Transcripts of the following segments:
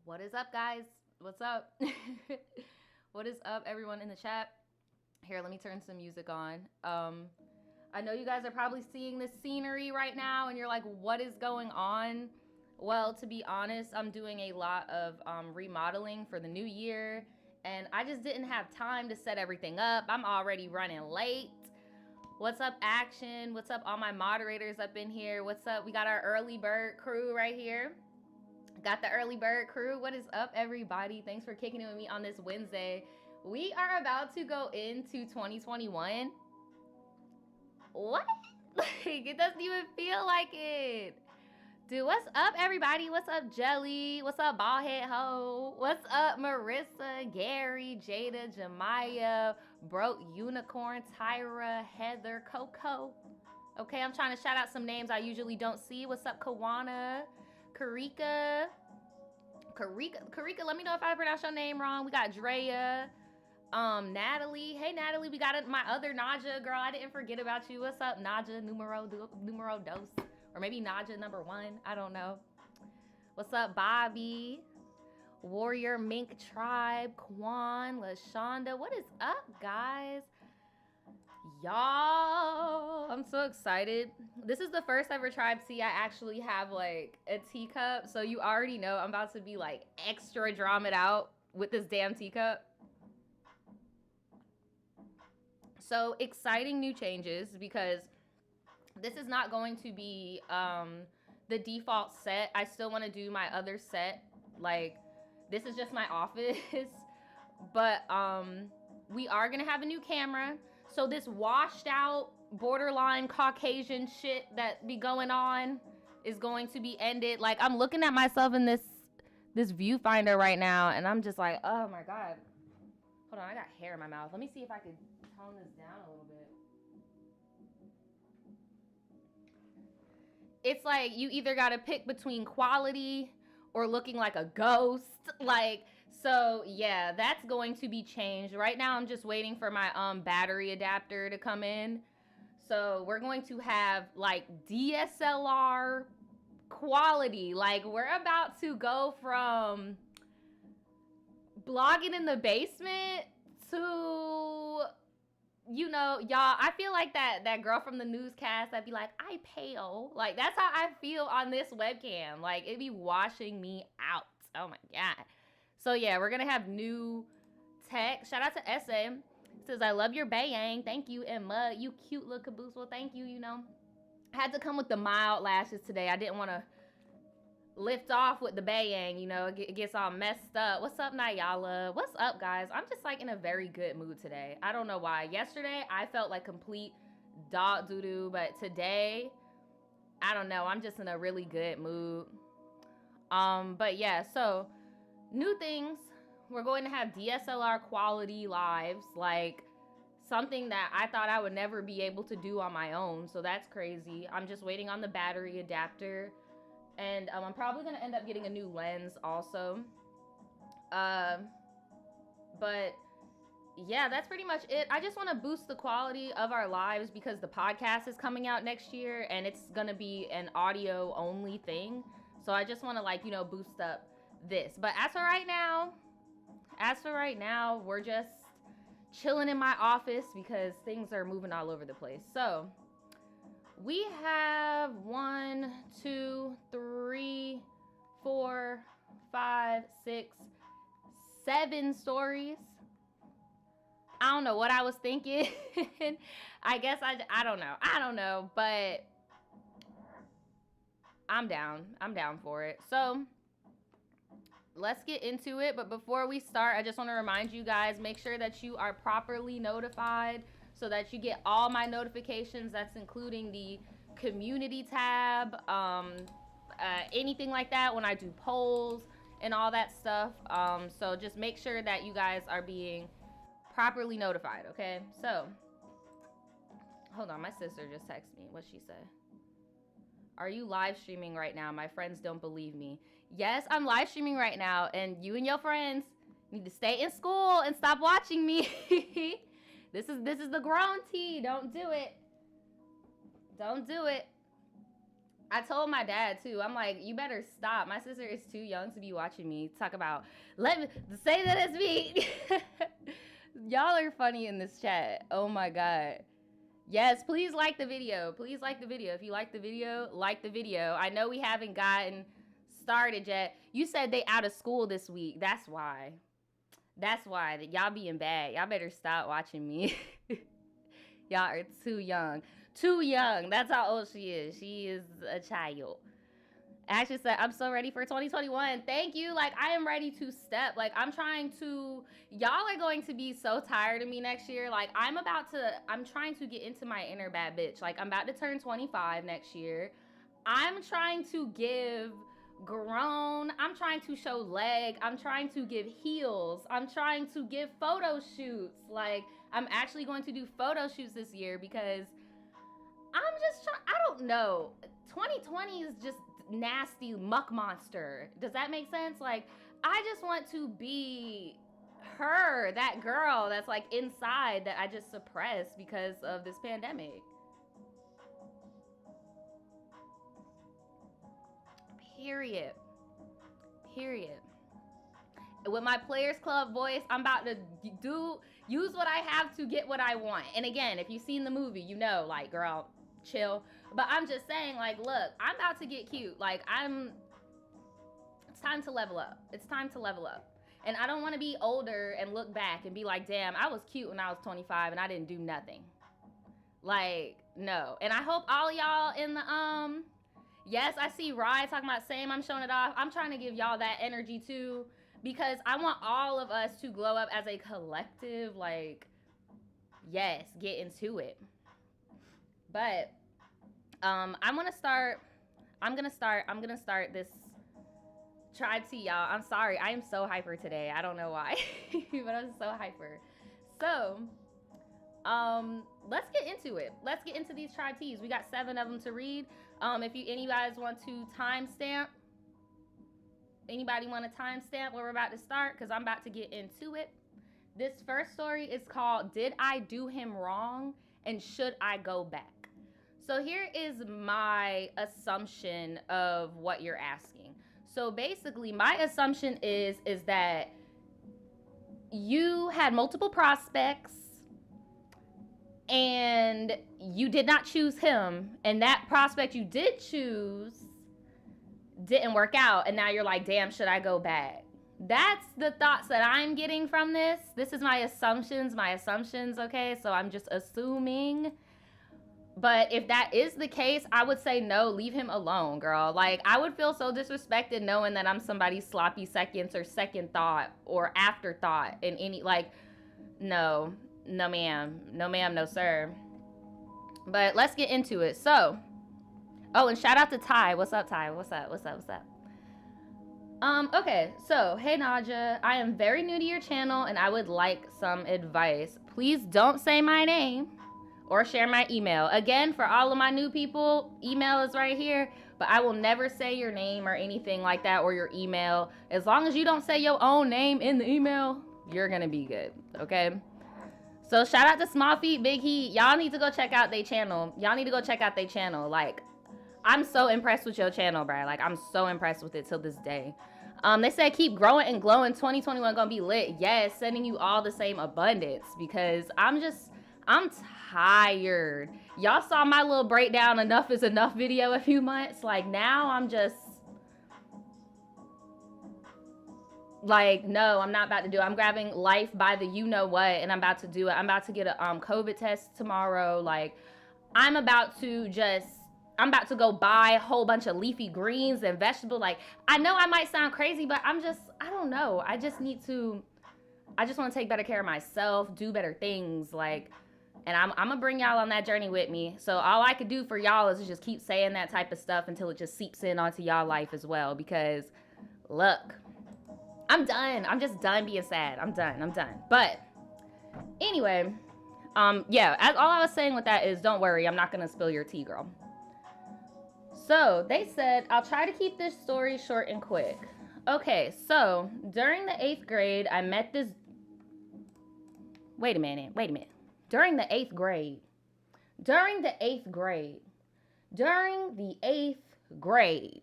What is up, guys? What's up? What is up, everyone in the chat? Here, let me turn some music on. I know you guys are probably seeing this scenery right now, and you're like, what is going on? Well, to be honest, I'm doing a lot of remodeling for the new year, and I just didn't have time to set everything up. I'm already running late. What's up, Action? What's up, all my moderators up in here? What's up? We got our early bird crew right here. Got the early bird crew. What is up, everybody? Thanks for kicking it with me on this Wednesday. We are about to go into 2021. What? It doesn't even feel like it. Dude, what's up, everybody? What's up, Jelly? What's up, Ballhead Ho? What's up, Marissa, Gary, Jada, Jemiah, Broke Unicorn, Tyra, Heather, Coco? Okay, I'm trying to shout out some names I usually don't see. What's up, Kawana, Karika, let me know if I pronounced your name wrong. We got Drea, Natalie. Hey, Natalie, we got my other Naja girl. I didn't forget about you. What's up, Naja numero dos? Or maybe Naja number 1. I don't know. What's up, Bobby? Warrior Mink Tribe, Kwan, LaShonda. What is up, guys? Y'all, I'm so excited. This is the first ever Tribe Tea I actually have like a teacup. So you already know I'm about to be like extra dramaed out with this damn teacup. So exciting new changes because this is not going to be the default set. I still want to do my other set. Like, this is just my office. But we are going to have a new camera. So this washed out borderline Caucasian shit that be going on is going to be ended. Like, I'm looking at myself in this viewfinder right now, and I'm just like, oh my God. Hold on, I got hair in my mouth. Let me see if I could tone this down a little bit. It's like you either got to pick between quality or looking like a ghost. Like, so yeah, that's going to be changed. Right now, I'm just waiting for my battery adapter to come in. So we're going to have like DSLR quality. Like, we're about to go from blogging in the basement to, you know, y'all, I feel like that girl from the newscast that'd be like, I pale. Like, that's how I feel on this webcam. Like, it'd be washing me out. Oh my God. So yeah, we're gonna have new tech. Shout out to Essay. Says, I love your bayang. Thank you, Emma. You cute little caboose. Well, thank you, you know. I had to come with the mild lashes today. I didn't want to lift off with the bayang, you know. It gets all messed up. What's up, Nayala? What's up, guys? I'm just like in a very good mood today. I don't know why. Yesterday, I felt like complete dog doo-doo, but today, I don't know. I'm just in a really good mood. But yeah, so new things. We're going to have DSLR quality lives, like something that I thought I would never be able to do on my own. So that's crazy. I'm just waiting on the battery adapter. And I'm probably going to end up getting a new lens also. But yeah, that's pretty much it. I just want to boost the quality of our lives because the podcast is coming out next year and it's going to be an audio only thing. So I just want to, like, you know, boost up this. But as for right now, we're just chilling in my office because things are moving all over the place. So we have 1, 2, 3, 4, 5, 6, 7 stories. I don't know what I was thinking. I guess I don't know, but I'm down for it. So let's get into it. But before we start, I just want to remind you guys, make sure that you are properly notified so that you get all my notifications. That's including the community tab, anything like that when I do polls and all that stuff. So just make sure that you guys are being properly notified, okay? So, hold on, my sister just texted me. What'd she say? Are you live streaming right now? My friends don't believe me. Yes, I'm live streaming right now, and you and your friends need to stay in school and stop watching me. This is the grown tea. Don't do it. Don't do it. I told my dad too. I'm like, you better stop. My sister is too young to be watching me talk about. Let me say that it's me. Y'all are funny in this chat. Oh my god. Yes, please like the video. Please like the video. If you like the video, like the video. I know we haven't gotten started yet. You said they out of school this week. That's why. That's why. That y'all being bad. Y'all better stop watching me. Y'all are too young. Too young. That's how old she is. She is a child. Ashley said, I'm so ready for 2021. Thank you. Like, I am ready to step. Like, I'm trying to, y'all are going to be so tired of me next year. Like, I'm trying to get into my inner bad bitch. Like, I'm about to turn 25 next year. I'm trying to give grown. I'm trying to show leg. I'm trying to give heels. I'm trying to give photo shoots. Like, I'm actually going to do photo shoots this year because I'm just trying, I don't know. 2020 is just nasty muck monster. Does that make sense? Like, I just want to be her, that girl that's like inside that I just suppressed because of this pandemic. Period. Period. With my Players Club voice, I'm about to use what I have to get what I want. And again, if you've seen the movie, you know, like, girl, chill. But I'm just saying, like, look, I'm about to get cute. Like, it's time to level up. It's time to level up. And I don't want to be older and look back and be like, damn, I was cute when I was 25 and I didn't do nothing. Like, no. And I hope all y'all in the, yes, I see Rye talking about same, I'm showing it off. I'm trying to give y'all that energy too, because I want all of us to glow up as a collective. Like, yes, get into it. But I'm gonna start this Tribe Tea, y'all. I'm sorry, I am so hyper today. I don't know why, but I'm so hyper. So let's get into it. Let's get into these Tribe Teas. We got 7 of them to read. If any guys want to timestamp, anybody want to timestamp where we're about to start, because I'm about to get into it. This first story is called "Did I Do Him Wrong and Should I Go Back?" So here is my assumption of what you're asking. So basically, my assumption is that you had multiple prospects and you did not choose him, and that prospect you did choose didn't work out, and now you're like, damn, should I go back? That's the thoughts that I'm getting from this. This is my assumptions, okay? So I'm just assuming. But if that is the case, I would say no, leave him alone, girl. Like, I would feel so disrespected knowing that I'm somebody's sloppy seconds or second thought or afterthought in any, like, no, ma'am, no sir. But let's get into it. So, oh, and shout out to Ty. What's up, Ty? What's up? Okay, so, hey Naja, I am very new to your channel and I would like some advice. Please don't say my name or share my email. Again, for all of my new people, email is right here, but I will never say your name or anything like that or your email. As long as you don't say your own name in the email, you're gonna be good, okay? So shout out to Small Feet, Big Heat. Y'all need to go check out their channel. Like, I'm so impressed with your channel, bro. Like, I'm so impressed with it till this day. They said keep growing and glowing. 2021 gonna be lit. Yes, sending you all the same abundance, because I'm tired. Y'all saw my little breakdown enough is enough video a few months. Like, now I'm just like, no, I'm not about to do it. I'm grabbing life by the you know what, and I'm about to do it. I'm about to get a COVID test tomorrow. Like, I'm about to go buy a whole bunch of leafy greens and vegetables. Like, I know I might sound crazy, but I don't know. I just want to take better care of myself, do better things. Like, and I'm going to bring y'all on that journey with me. So all I could do for y'all is just keep saying that type of stuff until it just seeps in onto y'all life as well. Because, look, I'm done. I'm just done being sad. I'm done. But anyway, yeah, all I was saying with that is don't worry. I'm not going to spill your tea, girl. So they said, I'll try to keep this story short and quick. Okay, so during the 8th grade, I met this... Wait a minute. During the 8th grade. grade.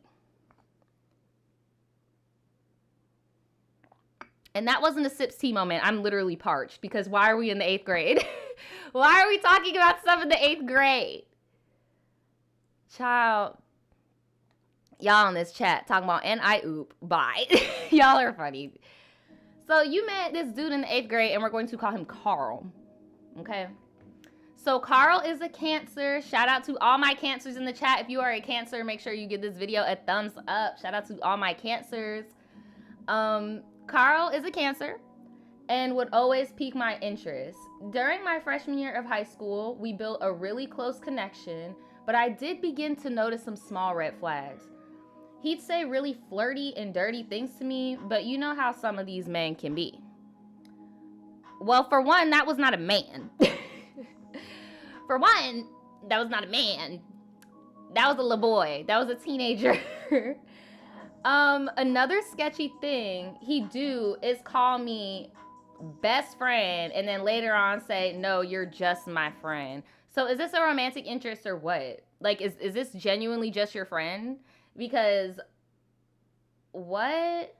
And that wasn't a sips tea moment. I'm literally parched because why are we in the 8th grade? Why are we talking about stuff in the 8th grade? Child. Y'all in this chat talking about oop. Bye. Y'all are funny. So you met this dude in the 8th grade and we're going to call him Carl. Okay. So Carl is a Cancer. Shout out to all my Cancers in the chat. If you are a Cancer, make sure you give this video a thumbs up. Shout out to all my Cancers. Carl is a Cancer and would always pique my interest. During my freshman year of high school, we built a really close connection, but I did begin to notice some small red flags. He'd say really flirty and dirty things to me, but you know how some of these men can be. Well, for one, that was not a man. For one, that was not a man. That was a little boy. That was a teenager. Another sketchy thing he'd do is call me best friend and then later on say, no, you're just my friend. So is this a romantic interest or what? Like, is this genuinely just your friend? Because what?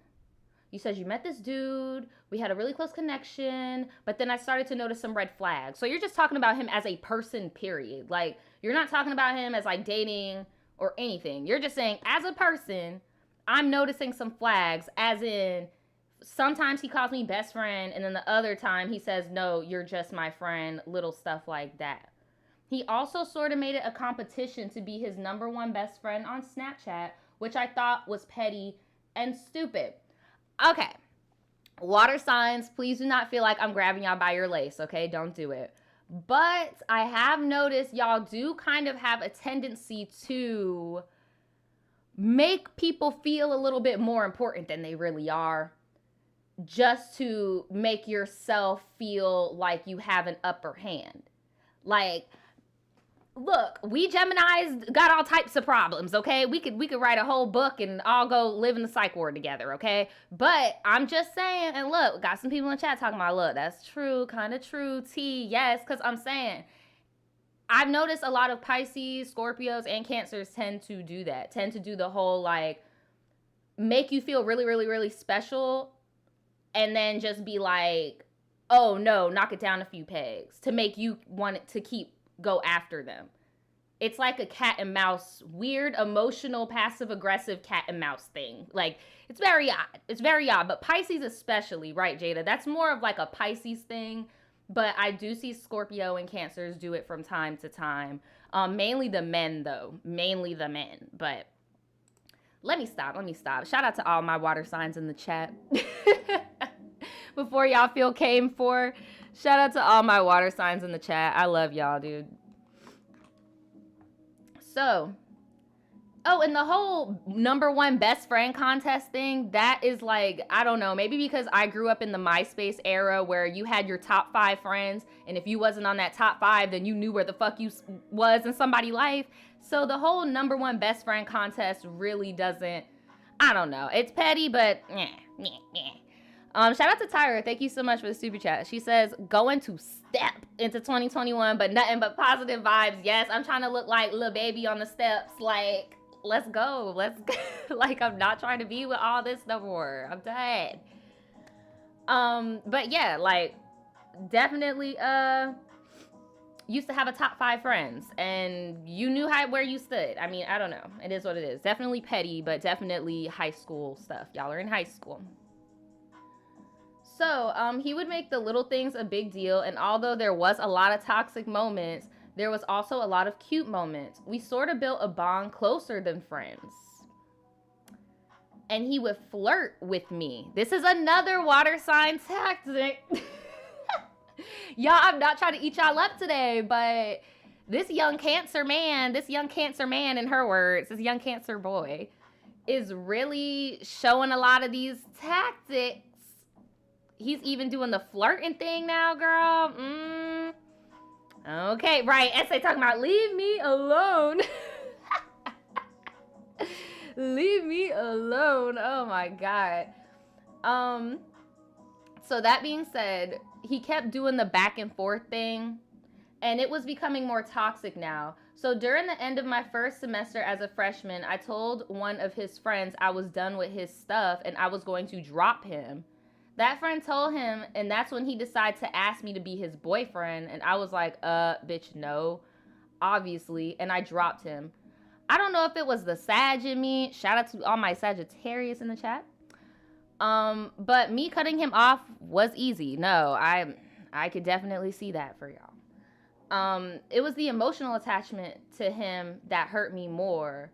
You said you met this dude, we had a really close connection, but then I started to notice some red flags. So you're just talking about him as a person, period. Like, you're not talking about him as like dating or anything. You're just saying as a person, I'm noticing some flags, as in sometimes he calls me best friend and then the other time he says, no, you're just my friend, little stuff like that. He also sort of made it a competition to be his #1 best friend on Snapchat, which I thought was petty and stupid. Okay, water signs, please do not feel like I'm grabbing y'all by your lace, okay? Don't do it. But I have noticed y'all do kind of have a tendency to make people feel a little bit more important than they really are, just to make yourself feel like you have an upper hand. Like, look, we Geminis got all types of problems, okay? We could write a whole book and all go live in the psych ward together, okay? But I'm just saying, and look, got some people in the chat talking about, look, that's true, kind of true, T, yes, because I'm saying, I've noticed a lot of Pisces, Scorpios, and Cancers tend to do that, tend to do the whole, like, make you feel really, really, really special, and then just be like, oh, no, knock it down a few pegs, to make you want it to go after them. It's like a cat and mouse, weird, emotional, passive-aggressive cat and mouse thing. Like, it's very odd. It's very odd. But Pisces especially, right, Jada? That's more of like a Pisces thing. But I do see Scorpio and Cancers do it from time to time. Mainly the men, though. Mainly the men. But let me stop. Shout out to all my water signs in the chat. Before y'all feel came for. Shout out to all my water signs in the chat. I love y'all, dude. So, oh, and the whole #1 best friend contest thing, that is like, I don't know, maybe because I grew up in the MySpace era where you had your top 5 friends, and if you wasn't on that top 5, then you knew where the fuck you was in somebody's life. So the whole #1 best friend contest really doesn't, I don't know. It's petty, but shout out to Tyra. Thank you so much for the super chat. She says, going to step into 2021, but nothing but positive vibes. Yes, I'm trying to look like Lil Baby on the steps. Like, let's go. Let's go. Like, I'm not trying to be with all this no more. I'm dead. But yeah, like, definitely, used to have a top 5 friends, and you knew where you stood. I mean, I don't know. It is what it is. Definitely petty, but definitely high school stuff. Y'all are in high school. So, he would make the little things a big deal, and although there was a lot of toxic moments, there was also a lot of cute moments. We sort of built a bond closer than friends. And he would flirt with me. This is another water sign tactic. Y'all, I'm not trying to eat y'all up today, but this young Cancer man, in her words, this young Cancer boy, is really showing a lot of these tactics. He's even doing the flirting thing now, girl. Okay, right. Essay talking about leave me alone. Leave me alone. Oh my God. So that being said, he kept doing the back and forth thing, and it was becoming more toxic now. So during the end of my first semester as a freshman, I told one of his friends I was done with his stuff and I was going to drop him. That friend told him, and that's when he decided to ask me to be his boyfriend. And I was like, bitch, no, obviously. And I dropped him. I don't know if it was the Sag in me. Shout out to all my Sagittarius in the chat. But me cutting him off was easy. No, I could definitely see that for y'all. It was the emotional attachment to him that hurt me more.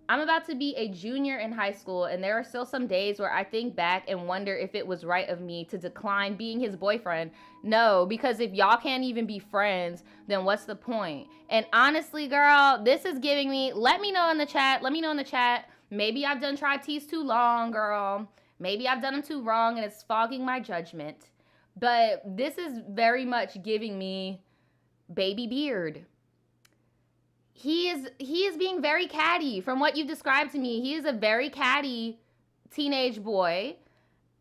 I'm about to be a junior in high school, and there are still some days where I think back and wonder if it was right of me to decline being his boyfriend. No, because if y'all can't even be friends, then what's the point? And honestly, girl, this is giving me, let me know in the chat. Maybe I've done Tribe Teas too long, girl. Maybe I've done them too wrong and it's fogging my judgment. But this is very much giving me baby beard. He is being very catty from what you've described to me. He is a very catty teenage boy.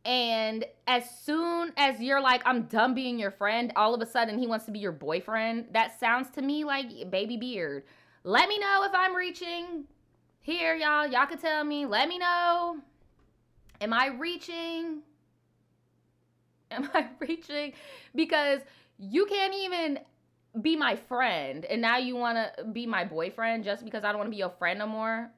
And as soon as you're like, I'm done being your friend, all of a sudden he wants to be your boyfriend. That sounds to me like baby beard. Let me know if I'm reaching here, y'all. Y'all can tell me. Let me know. Am I reaching? Because you can't even be my friend and now you want to be my boyfriend just because I don't want to be your friend no more.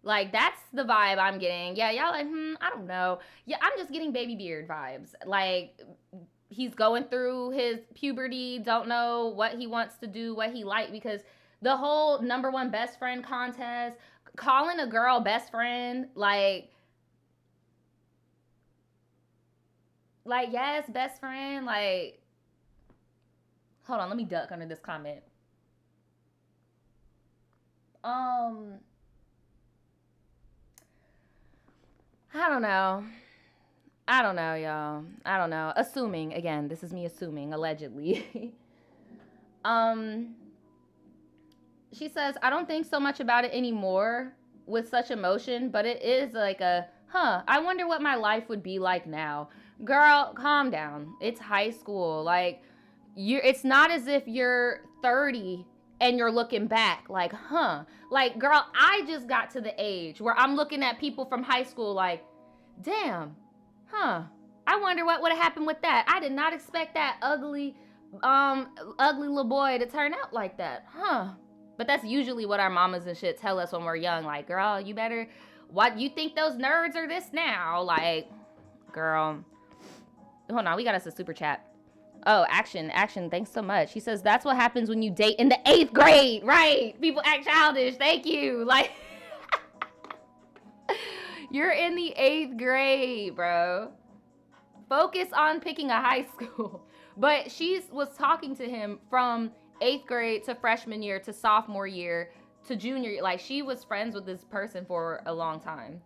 Like, that's the vibe I'm getting. Yeah, y'all like, I don't know. Yeah, I'm just getting baby beard vibes. Like, he's going through his puberty, don't know what he wants to do, what he like, because the whole number one best friend contest, calling a girl best friend, like yes, best friend, like, hold on, let me duck under this comment. I don't know. Y'all. I don't know. Assuming, again, this is me assuming, allegedly. She says, I don't think so much about it anymore with such emotion, but it is like I wonder what my life would be like now. Girl, calm down. It's high school. Like, it's not as if you're 30 and you're looking back like, like, girl, I just got to the age where I'm looking at people from high school like, damn, I wonder what would have happened with that. I did not expect that ugly little boy to turn out like that, But that's usually what our mamas and shit tell us when we're young. Like, girl, you better, what, you think those nerds are this now? Like, girl, hold on, we got us a super chat. Oh, action, thanks so much. He says, that's what happens when you date in the 8th grade. Right, people act childish, thank you. Like, you're in the 8th grade, bro. Focus on picking a high school. But she was talking to him from 8th grade to freshman year to sophomore year to junior year. Like, she was friends with this person for a long time.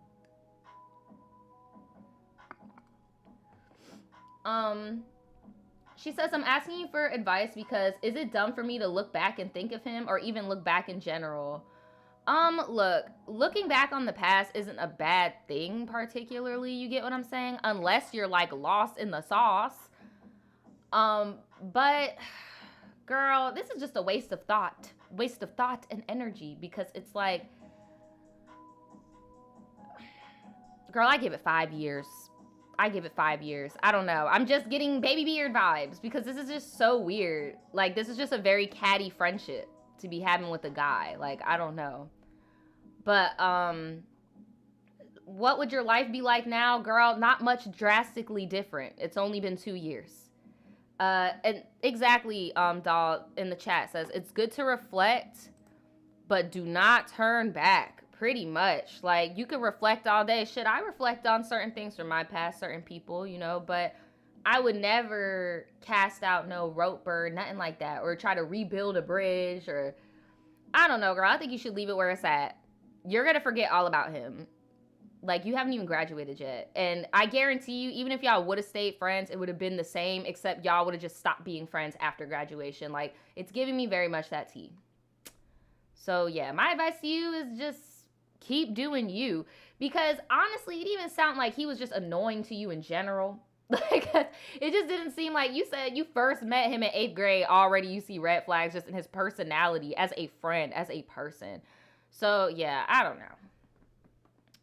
She says, I'm asking you for advice because is it dumb for me to look back and think of him or even look back in general? Look, looking back on the past isn't a bad thing particularly, you get what I'm saying? Unless you're like lost in the sauce. But girl, this is just a waste of thought and energy because it's like, girl, I give it 5 years. I don't know. I'm just getting baby beard vibes because this is just so weird. Like, this is just a very catty friendship to be having with a guy. Like, I don't know. But, what would your life be like now, girl? Not much drastically different. It's only been 2 years. And exactly, doll in the chat says, it's good to reflect, but do not turn back. Pretty much. Like, you could reflect all day. Shit, I reflect on certain things from my past, certain people, you know, but I would never cast out no rope or nothing like that, or try to rebuild a bridge, or I don't know, girl. I think you should leave it where it's at. You're gonna forget all about him. Like, you haven't even graduated yet. And I guarantee you, even if y'all would have stayed friends, it would have been the same, except y'all would have just stopped being friends after graduation. Like, it's giving me very much that tea. So yeah, my advice to you is just keep doing you, because honestly, it even sounded like he was just annoying to you in general. Like, it just didn't seem like, you said you first met him in 8th grade. Already you see red flags just in his personality as a friend, as a person. So, yeah, I don't know.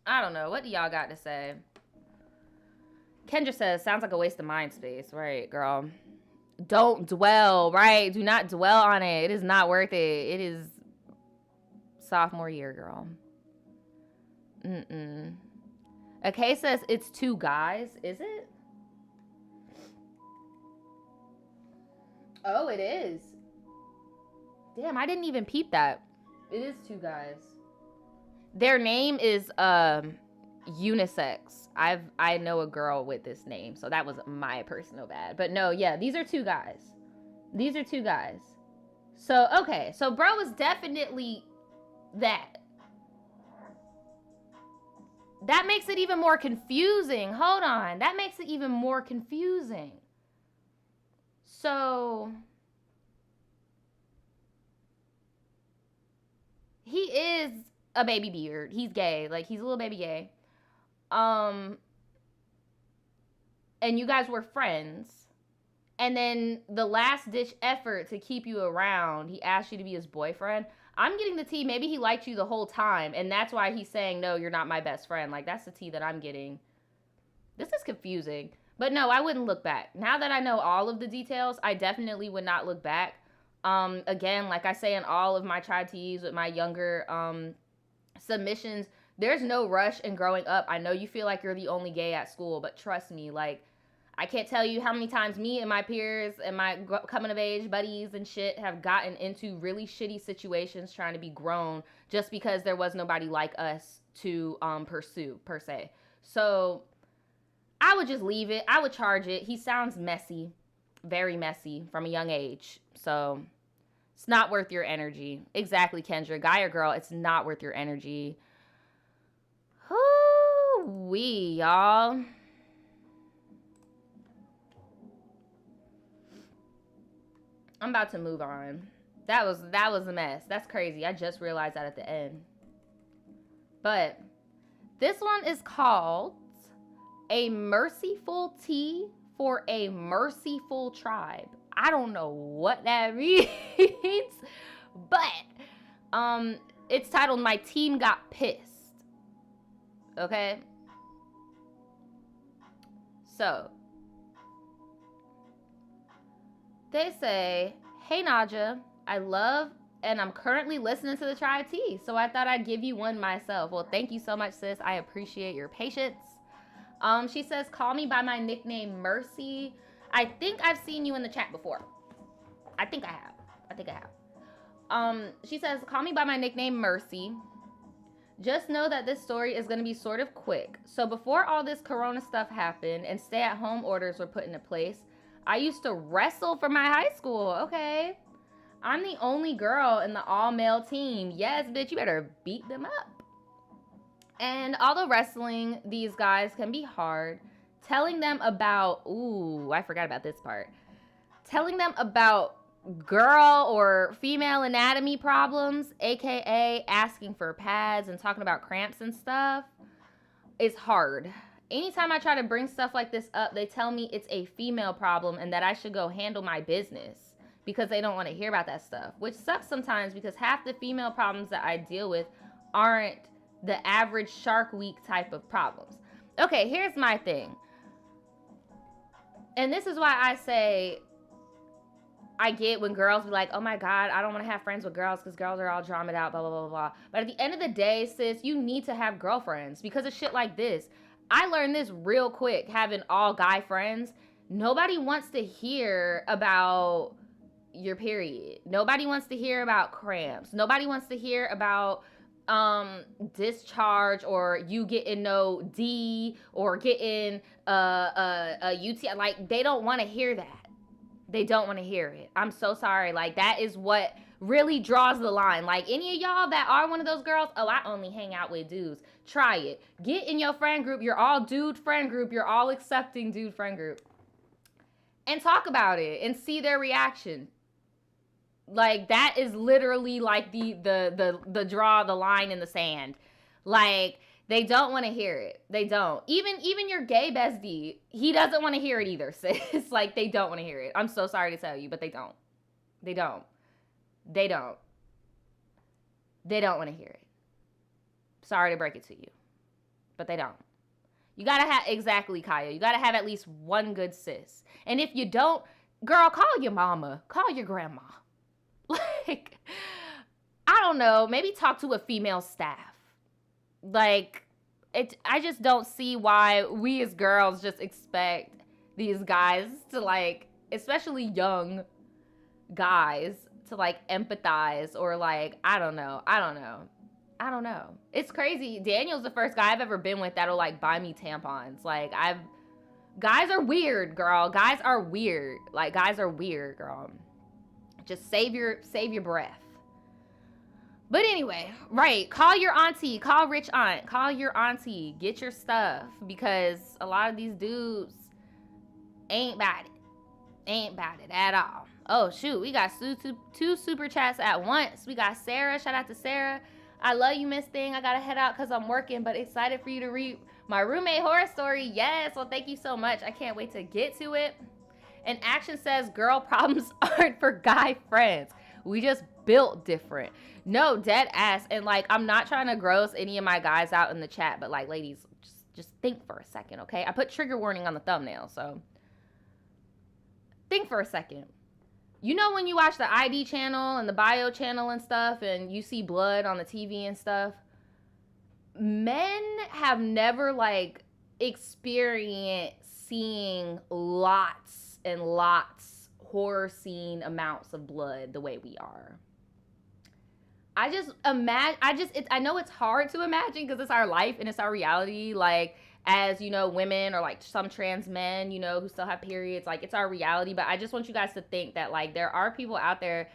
I don't know. What do y'all got to say? Kendra says, sounds like a waste of mind space. Right, girl. Don't dwell, right? Do not dwell on it. It is not worth it. It is sophomore year, girl. Okay, says it's 2 guys. Is it? Oh, it is. Damn, I didn't even peep that. It is 2 guys. Their name is unisex. I know a girl with this name, so that was my personal bad. But no, yeah, these are 2 guys. These are 2 guys. So, okay, so bro is definitely that. That makes it even more confusing. Hold on. That makes it even more confusing. So, he is a baby beard. He's gay. Like, he's a little baby gay. And you guys were friends. And then the last ditch effort to keep you around, he asked you to be his boyfriend. I'm getting the tea. Maybe he liked you the whole time. And that's why he's saying, no, you're not my best friend. Like, that's the tea that I'm getting. This is confusing. But no, I wouldn't look back. Now that I know all of the details, I definitely would not look back. Again, like I say in all of my tribe teas with my younger submissions, there's no rush in growing up. I know you feel like you're the only gay at school, but trust me, like, I can't tell you how many times me and my peers and my coming of age buddies and shit have gotten into really shitty situations trying to be grown just because there was nobody like us to pursue, per se. So I would just leave it. I would charge it. He sounds messy, very messy from a young age. So it's not worth your energy. Exactly, Kendra. Guy or girl, it's not worth your energy. Whoo-wee, y'all. I'm about to move on. That was a mess. That's crazy. I just realized that at the end. But this one is called A Merciful Tea for a Merciful Tribe. I don't know what that means, but it's titled My Team Got Pissed. Okay? So they say, hey Naja, I love and I'm currently listening to the Tribe Tea, so I thought I'd give you one myself. Well, thank you so much, sis. I appreciate your patience. She says, call me by my nickname, Mercy. I think I've seen you in the chat before. I think I have. She says, call me by my nickname, Mercy. Just know that this story is going to be sort of quick. So before all this corona stuff happened and stay-at-home orders were put into place, I used to wrestle for my high school. Okay. I'm the only girl in the all-male team. Yes, bitch, you better beat them up. And although wrestling these guys can be hard, telling them about, ooh, I forgot about this part. Telling them about girl or female anatomy problems, aka asking for pads and talking about cramps and stuff, is hard. Anytime I try to bring stuff like this up, they tell me it's a female problem and that I should go handle my business because they don't want to hear about that stuff, which sucks sometimes because half the female problems that I deal with aren't the average Shark Week type of problems. Okay, here's my thing. And this is why I say I get when girls be like, oh my God, I don't want to have friends with girls because girls are all dramaed out, blah, blah, blah, blah. But at the end of the day, sis, you need to have girlfriends because of shit like this. I learned this real quick, having all guy friends. Nobody wants to hear about your period. Nobody wants to hear about cramps. Nobody wants to hear about discharge or you getting no D or getting a UTI. Like, they don't want to hear that. They don't want to hear it. I'm so sorry. Like, that is what really draws the line. Like, any of y'all that are one of those girls, oh, I only hang out with dudes. Try it. Get in your friend group. You're all dude friend group. You're all accepting dude friend group. And talk about it and see their reaction. Like, that is literally like the draw the line in the sand. Like, They don't want to hear it. They don't. Even your gay bestie, he doesn't want to hear it either, sis. Like, they don't want to hear it. I'm so sorry to tell you, but they don't. They don't. They don't. They don't want to hear it. Sorry to break it to you, but they don't. You gotta have, exactly, Kaya. You gotta have at least one good sis. And if you don't, girl, call your mama. Call your grandma. Like, I don't know. Maybe talk to a female staff. Like, I just don't see why we as girls just expect these guys to, like, especially young guys, to, like, empathize or, like, I don't know. It's crazy. Daniel's the first guy I've ever been with that'll, like, buy me tampons. Like, guys are weird, girl. Guys are weird. Like, guys are weird, girl. Just save your breath. But anyway, right, call your auntie, call rich aunt, call your auntie, get your stuff, because a lot of these dudes ain't about it at all. Oh shoot, we got two super chats at once. We got Sarah, shout out to Sarah. I love you, Miss Thing. I gotta head out because I'm working, but excited for you to read my roommate horror story. Yes, well, thank you so much. I can't wait to get to it. And Action says, girl problems aren't for guy friends. We just built different. No, dead ass. And, like, I'm not trying to gross any of my guys out in the chat, but, like, ladies, just think for a second, okay? I put trigger warning on the thumbnail, so think for a second. You know when you watch the ID channel and the bio channel and stuff and you see blood on the TV and stuff? Men have never, like, experienced seeing lots and lots horror scene amounts of blood the way we are. I know it's hard to imagine because it's our life and it's our reality. Like, as, you know, women or, like, some trans men, you know, who still have periods, like, it's our reality. But I just want you guys to think that, like, there are people out there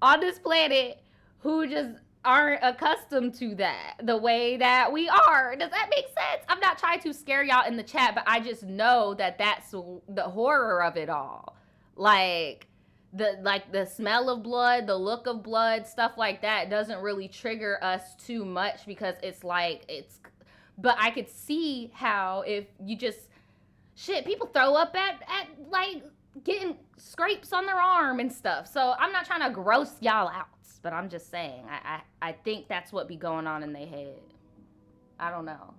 on this planet who just aren't accustomed to that the way that we are. Does that make sense? I'm not trying to scare y'all in the chat, but I just know that that's the horror of it all. Like, the smell of blood, the look of blood, stuff like that doesn't really trigger us too much because it's like, but I could see how if you just, people throw up at like getting scrapes on their arm and stuff. So I'm not trying to gross y'all out, but I'm just saying, I think that's what be going on in their head. I don't know.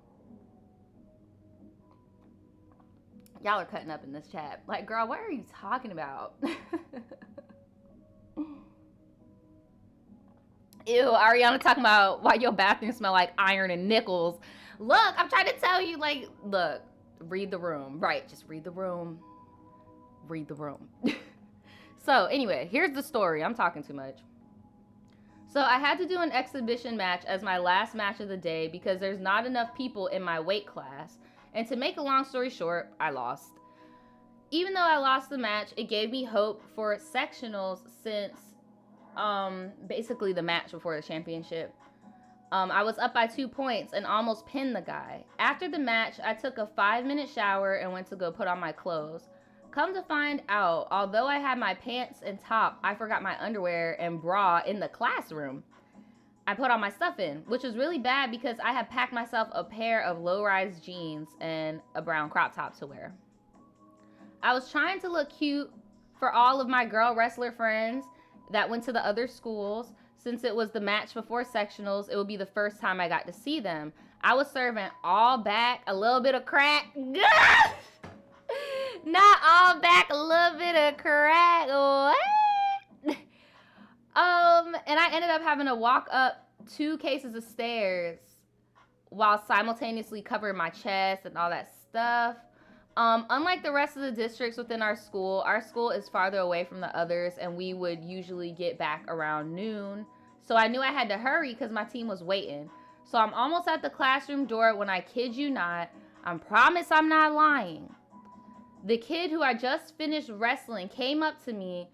Y'all are cutting up in this chat. Like, girl, what are you talking about? Ew, Ariana talking about why your bathroom smell like iron and nickels. Look, I'm trying to tell you, like, look, read the room. Right, just read the room. Read the room. So, anyway, here's the story. I'm talking too much. So, I had to do an exhibition match as my last match of the day because there's not enough people in my weight class. And to make a long story short, I lost. Even though I lost the match, it gave me hope for sectionals since basically the match before the championship. I was up by 2 points and almost pinned the guy. After the match, I took a 5-minute shower and went to go put on my clothes. Come to find out, although I had my pants and top, I forgot my underwear and bra in the classroom. I put all my stuff in, which was really bad because I had packed myself a pair of low-rise jeans and a brown crop top to wear. I was trying to look cute for all of my girl wrestler friends that went to the other schools. Since it was the match before sectionals, it would be the first time I got to see them. I was serving all back, a little bit of crack. Not all back, a little bit of crack. What? And I ended up having to walk up 2 cases of stairs while simultaneously covering my chest and all that stuff. Unlike the rest of the districts within our school is farther away from the others, and we would usually get back around noon. So I knew I had to hurry because my team was waiting. So I'm almost at the classroom door when I kid you not, I promise I'm not lying. The kid who I just finished wrestling came up to me,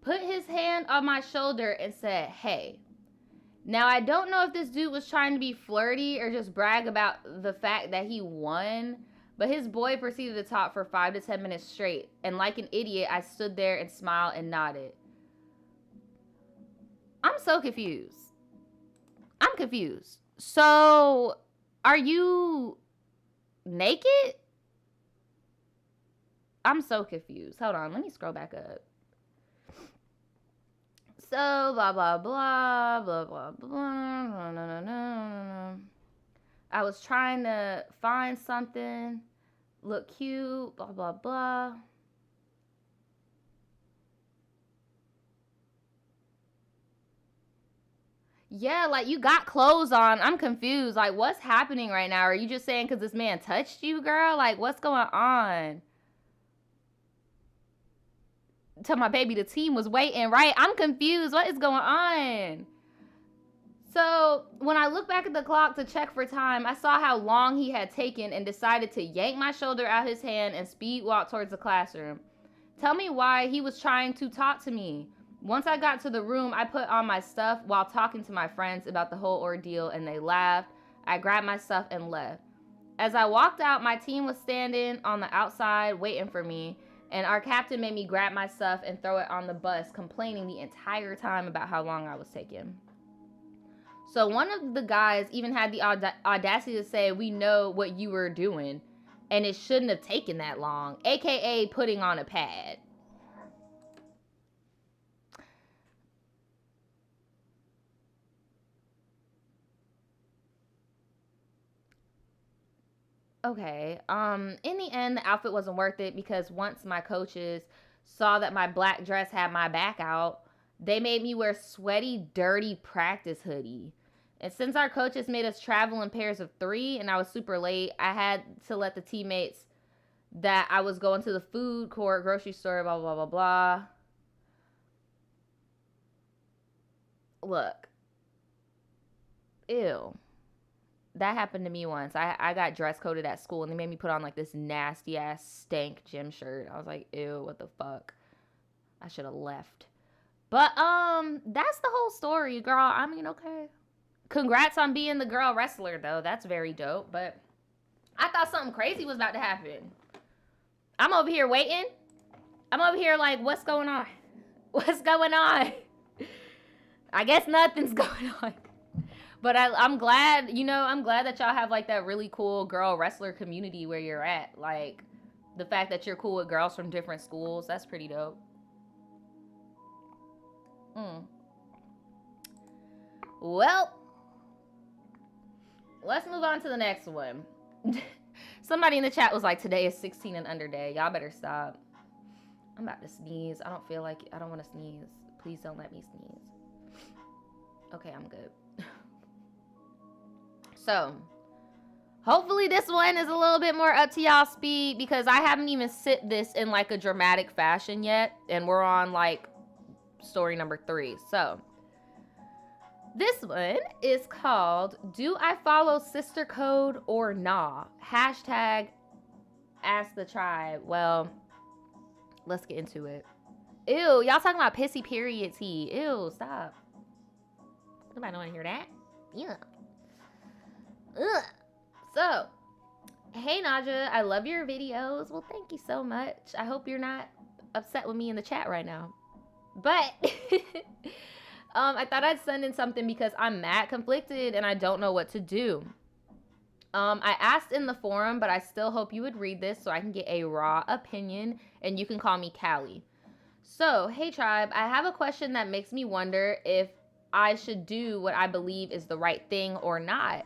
put his hand on my shoulder and said, "Hey." Now, I don't know if this dude was trying to be flirty or just brag about the fact that he won, but his boy proceeded to talk for 5 to 10 minutes straight, and like an idiot, I stood there and smiled and nodded. I'm so confused. I'm confused. So, Are you naked? I'm so confused. Hold on, let me scroll back up. So, blah, blah, blah, blah, blah, blah, no, no, no, no, no. I was trying to find something, look cute, blah, blah, blah. Yeah, like, you got clothes on. I'm confused. Like, what's happening right now? Are you just saying because this man touched you, girl? Like, what's going on? Tell my baby the team was waiting, right? I'm confused. What is going on? So when I looked back at the clock to check for time, I saw how long he had taken and decided to yank my shoulder out his hand and speed walk towards the classroom. Tell me why he was trying to talk to me. Once I got to the room, I put on my stuff while talking to my friends about the whole ordeal, and they laughed. I grabbed my stuff and left. As I walked out, my team was standing on the outside waiting for me, and our captain made me grab my stuff and throw it on the bus, complaining the entire time about how long I was taking. So one of the guys even had the audacity to say, we know what you were doing, and it shouldn't have taken that long, aka putting on a pad. Okay, in the end, the outfit wasn't worth it because once my coaches saw that my black dress had my back out, they made me wear sweaty, dirty practice hoodie. And since our coaches made us travel in pairs of 3 and I was super late, I had to let the teammates that I was going to the food court, grocery store, blah, blah, blah, blah. Look. Ew. That happened to me once. I got dress coded at school and they made me put on like this nasty ass stank gym shirt. I was like, ew, what the fuck? I should have left. But that's the whole story, girl. I mean, okay. Congrats on being the girl wrestler though. That's very dope. But I thought something crazy was about to happen. I'm over here waiting. I'm over here like, what's going on? What's going on? I guess nothing's going on. But I'm glad, I'm glad that y'all have like that really cool girl wrestler community where you're at. Like the fact that you're cool with girls from different schools, that's pretty dope. Well, let's move on to the next one. Somebody in the chat was like, today is 16 and under day. Y'all better stop. I'm about to sneeze. I don't feel like it. I don't want to sneeze. Please don't let me sneeze. Okay, I'm good. So, hopefully this one is a little bit more up to y'all speed because I haven't even sit this in like a dramatic fashion yet. And we're on like story number 3. So, this one is called, Do I Follow Sister Code or Nah? Hashtag Ask the Tribe. Well, let's get into it. Ew, y'all talking about pissy period tea. Ew, stop. Nobody don't want to hear that. Yeah. Ugh. So, hey Naja, I love your videos. Well, thank you so much. I hope you're not upset with me in the chat right now. But I thought I'd send in something because I'm mad conflicted and I don't know what to do. I asked in the forum, but I still hope you would read this so I can get a raw opinion and you can call me Callie. So, hey tribe, I have a question that makes me wonder if I should do what I believe is the right thing or not.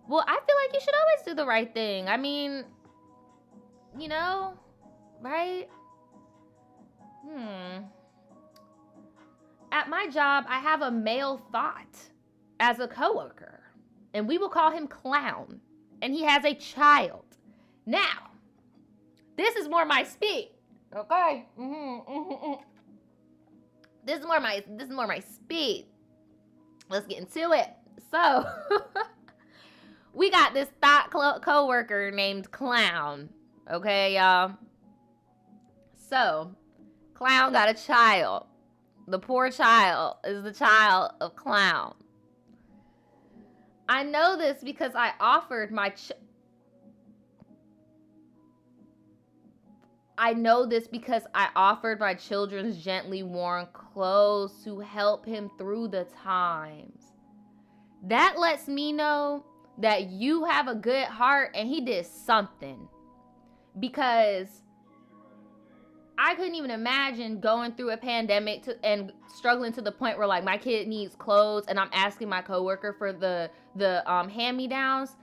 Well, I feel like you should always do the right thing. I mean, right? At my job, I have a male thought as a coworker, and we will call him Clown, and he has a child. Now, this is more my speed, okay? This is more my speed. Let's get into it. So, we got this thought coworker named Clown. Okay, y'all? So, Clown got a child. The poor child is the child of Clown. I know this because I offered my children's gently worn clothes to help him through the times. That lets me know that you have a good heart and he did something. Because I couldn't even imagine going through a pandemic and struggling to the point where like my kid needs clothes and I'm asking my coworker for the hand-me-downs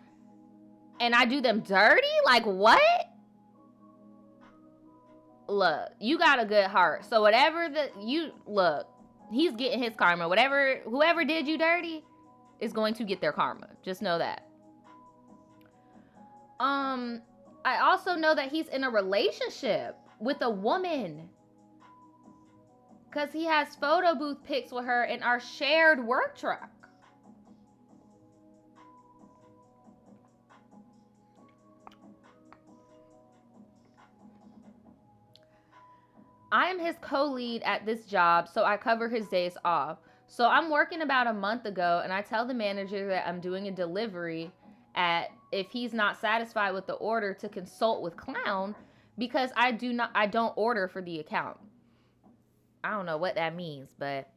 and I do them dirty. Like, what? Look, you got a good heart, so whatever he's getting his karma. Whoever did you dirty is going to get their karma. Just know that. I also know that he's in a relationship with a woman, because he has photo booth pics with her in our shared work truck. I am his co-lead at this job, so I cover his days off. So I'm working about a month ago, and I tell the manager that I'm doing a delivery if he's not satisfied with the order, to consult with Clown, because I don't order for the account. I don't know what that means, but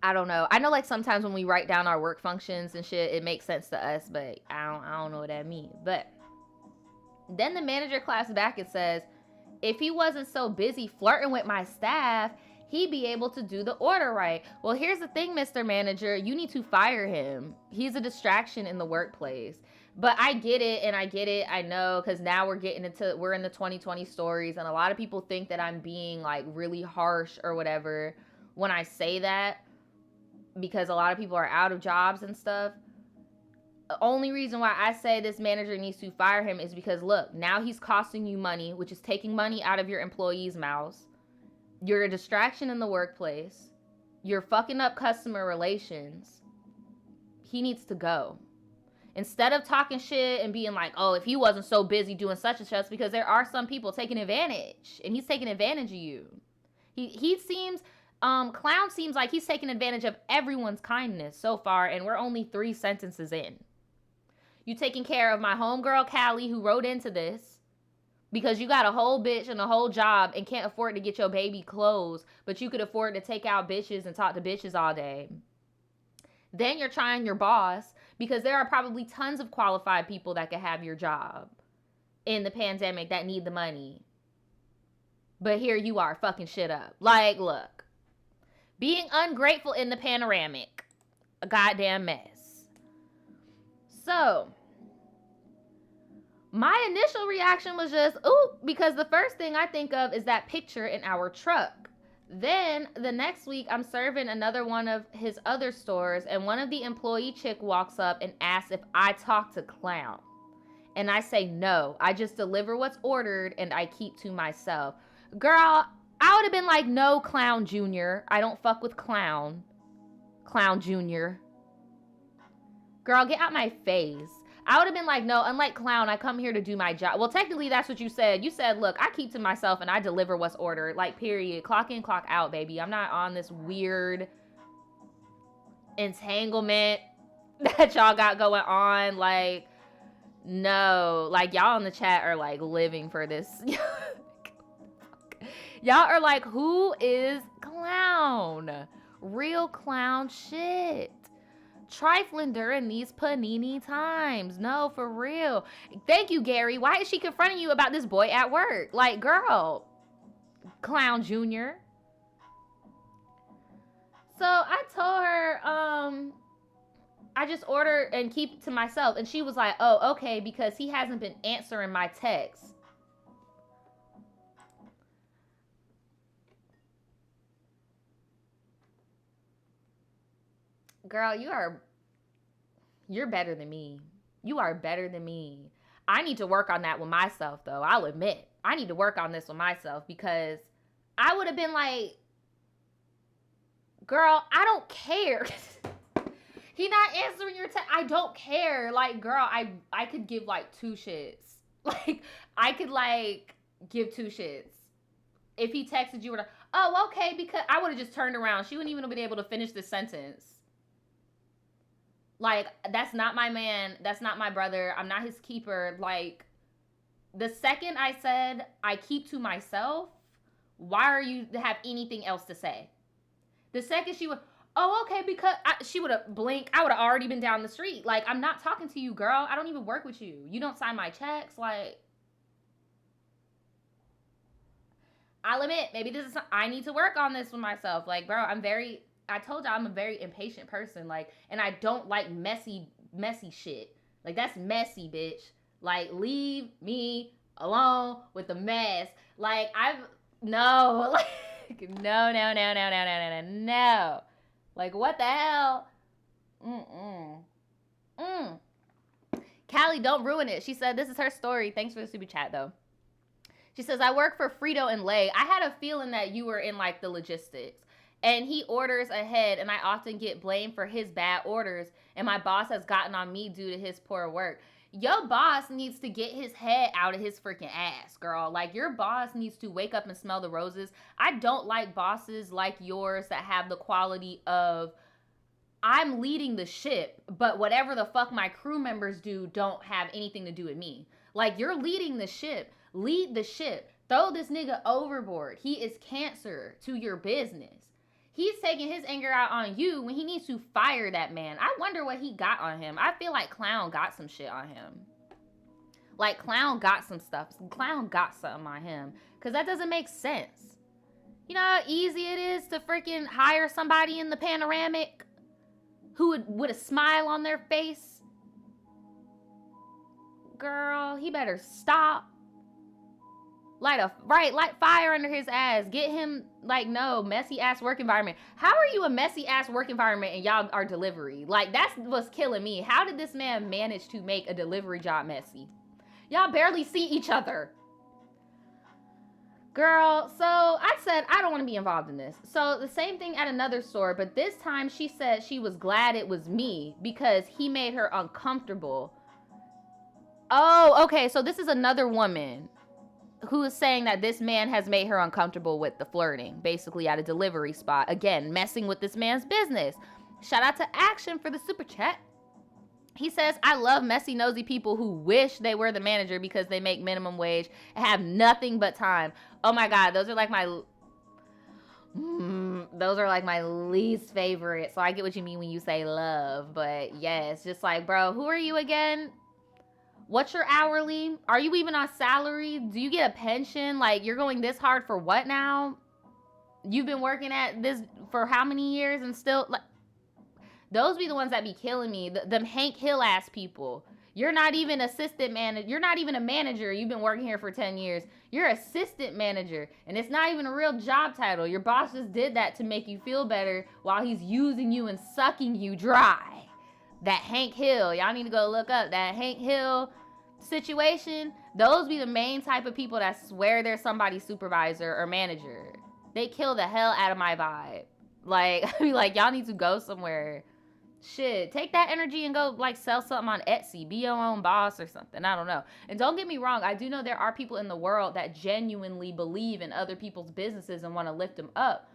I don't know. I know like sometimes when we write down our work functions and shit, it makes sense to us, but I don't know what that means. But then the manager claps back and says, if he wasn't so busy flirting with my staff, he'd be able to do the order right. Well, here's the thing, Mr. Manager. You need to fire him. He's a distraction in the workplace. But I get it, and I get it. I know, because now we're in the 2020 stories, and a lot of people think that I'm being like really harsh or whatever when I say that, because a lot of people are out of jobs and stuff. The only reason why I say this manager needs to fire him is because, look, now he's costing you money, which is taking money out of your employees' mouths. You're a distraction in the workplace. You're fucking up customer relations. He needs to go. Instead of talking shit and being like, oh, if he wasn't so busy doing such and such, because there are some people taking advantage, and he's taking advantage of you. He seems, Clown seems like he's taking advantage of everyone's kindness so far, and we're only 3 sentences in. You taking care of my homegirl, Callie, who wrote into this, because you got a whole bitch and a whole job and can't afford to get your baby clothes, but you could afford to take out bitches and talk to bitches all day. Then you're trying your boss, because there are probably tons of qualified people that could have your job in the pandemic that need the money. But here you are fucking shit up. Like, look. Being ungrateful in the panoramic. A goddamn mess. So, my initial reaction was just, ooh, because the first thing I think of is that picture in our truck. Then the next week, I'm serving another one of his other stores, and one of the employee chick walks up and asks if I talk to Clown. And I say no, I just deliver what's ordered and I keep to myself. Girl, I would have been like, no, Clown Jr. I don't fuck with Clown. Clown Jr. Girl, get out my face. I would have been like, no, unlike Clown, I come here to do my job. Well, technically, that's what you said. You said, look, I keep to myself and I deliver what's ordered. Like, period. Clock in, clock out, baby. I'm not on this weird entanglement that y'all got going on. Like, no. Like, y'all in the chat are, like, living for this. Y'all are like, who is Clown? Real clown shit. Trifling during these panini times. No, for real. Thank you, Gary. Why is she confronting you about this boy at work? Like, girl, Clown Jr. So I told her, I just order and keep it to myself. And she was like, oh, okay, because he hasn't been answering my texts. Girl, you're better than me. You are better than me. I need to work on that with myself, though. I'll admit. I need to work on this with myself, because I would have been like, girl, I don't care. He not answering your text. I don't care. Like, girl, I could give like 2 shits. Like, I could like give 2 shits. If he texted you, oh, okay, because I would have just turned around. She wouldn't even have been able to finish the sentence. Like, that's not my man. That's not my brother. I'm not his keeper. Like, the second I said I keep to myself, why are you to have anything else to say? The second she was, Oh, okay, because she would have blinked. I would have already been down the street. Like, I'm not talking to you, girl. I don't even work with you. You don't sign my checks. Like, I'll admit, maybe this is, I need to work on this with myself. Like, bro, I told you I'm a very impatient person. Like, and I don't like messy shit. Like, that's messy, bitch. Like, leave me alone with the mess. Like, no. Like, no. Like, what the hell? Callie, don't ruin it. She said this is her story. Thanks for the super chat, though. She says, I work for Frito and Lay. I had a feeling that you were in, like, the logistics. And he orders ahead, and I often get blamed for his bad orders, and my boss has gotten on me due to his poor work. Your boss needs to get his head out of his freaking ass, girl. Like, your boss needs to wake up and smell the roses. I don't like bosses like yours that have the quality of, I'm leading the ship, but whatever the fuck my crew members do don't have anything to do with me. Like, you're leading the ship. Lead the ship. Throw this nigga overboard. He is cancer to your business. He's taking his anger out on you when he needs to fire that man. I wonder what he got on him. I feel like Clown got some shit on him. Like, Clown got some stuff. Clown got something on him. Because that doesn't make sense. You know how easy it is to freaking hire somebody in the panoramic who would with a smile on their face? Girl, he better stop. Light fire under his ass. Get him, like, no, messy ass work environment. How are you a messy ass work environment and y'all are delivery? Like, that's what's killing me. How did this man manage to make a delivery job messy? Y'all barely see each other. Girl, so I said I don't want to be involved in this. So the same thing at another store, but this time she said she was glad it was me because he made her uncomfortable. Oh, okay, so this is another woman who is saying that this man has made her uncomfortable with the flirting, basically at a delivery spot. Again, messing with this man's business. Shout out to Action for the super chat. He says, I love messy, nosy people who wish they were the manager because they make minimum wage and have nothing but time. Oh my God, those are like my least favorite. So I get what you mean when you say love, but yes, just like, bro, who are you again? What's your hourly? Are you even on salary? Do you get a pension? Like, you're going this hard for what now? You've been working at this for how many years and still, like, those be the ones that be killing me. Them Hank Hill ass people. You're not even assistant manager. You're not even a manager. You've been working here for 10 years. You're assistant manager. And it's not even a real job title. Your boss just did that to make you feel better while he's using you and sucking you dry. That Hank Hill, y'all need to go look up that Hank Hill situation. Those be the main type of people that swear they're somebody's supervisor or manager. They kill the hell out of my vibe. Like, I be like, y'all need to go somewhere. Shit, take that energy and go, like, sell something on Etsy. Be your own boss or something. I don't know. And don't get me wrong, I do know there are people in the world that genuinely believe in other people's businesses and want to lift them up.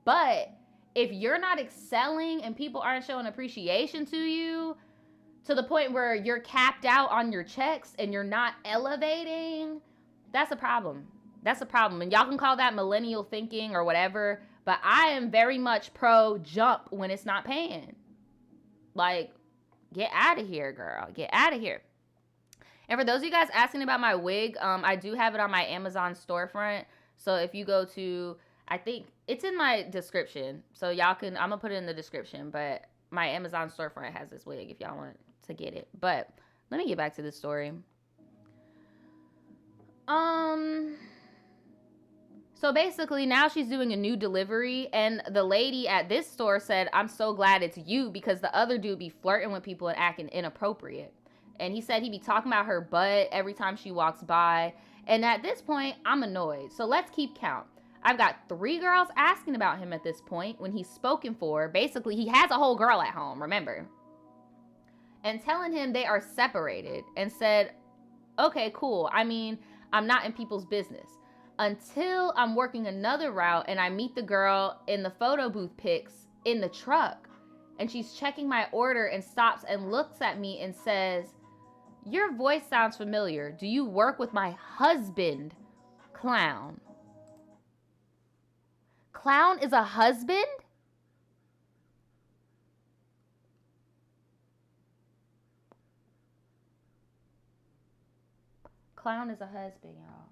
But if you're not excelling and people aren't showing appreciation to you to the point where you're capped out on your checks and you're not elevating, that's a problem. That's a problem. And y'all can call that millennial thinking or whatever, but I am very much pro jump when it's not paying. Like, get out of here, girl. Get out of here. And for those of you guys asking about my wig, I do have it on my Amazon storefront. So if you go to, I think it's in my description. So y'all can, I'm going to put it in the description. But my Amazon storefront has this wig if y'all want to get it. But let me get back to the story. So basically now she's doing a new delivery. And the lady at this store said, I'm so glad it's you because the other dude be flirting with people and acting inappropriate. And he said he'd be talking about her butt every time she walks by. And at this point, I'm annoyed. So let's keep count. I've got 3 girls asking about him at this point when he's spoken for. Basically, he has a whole girl at home, remember? And telling him they are separated and said, okay, cool. I mean, I'm not in people's business. Until I'm working another route and I meet the girl in the photo booth pics in the truck. And she's checking my order and stops and looks at me and says, your voice sounds familiar. Do you work with my husband, Clown? Clown is a husband? Clown is a husband, y'all.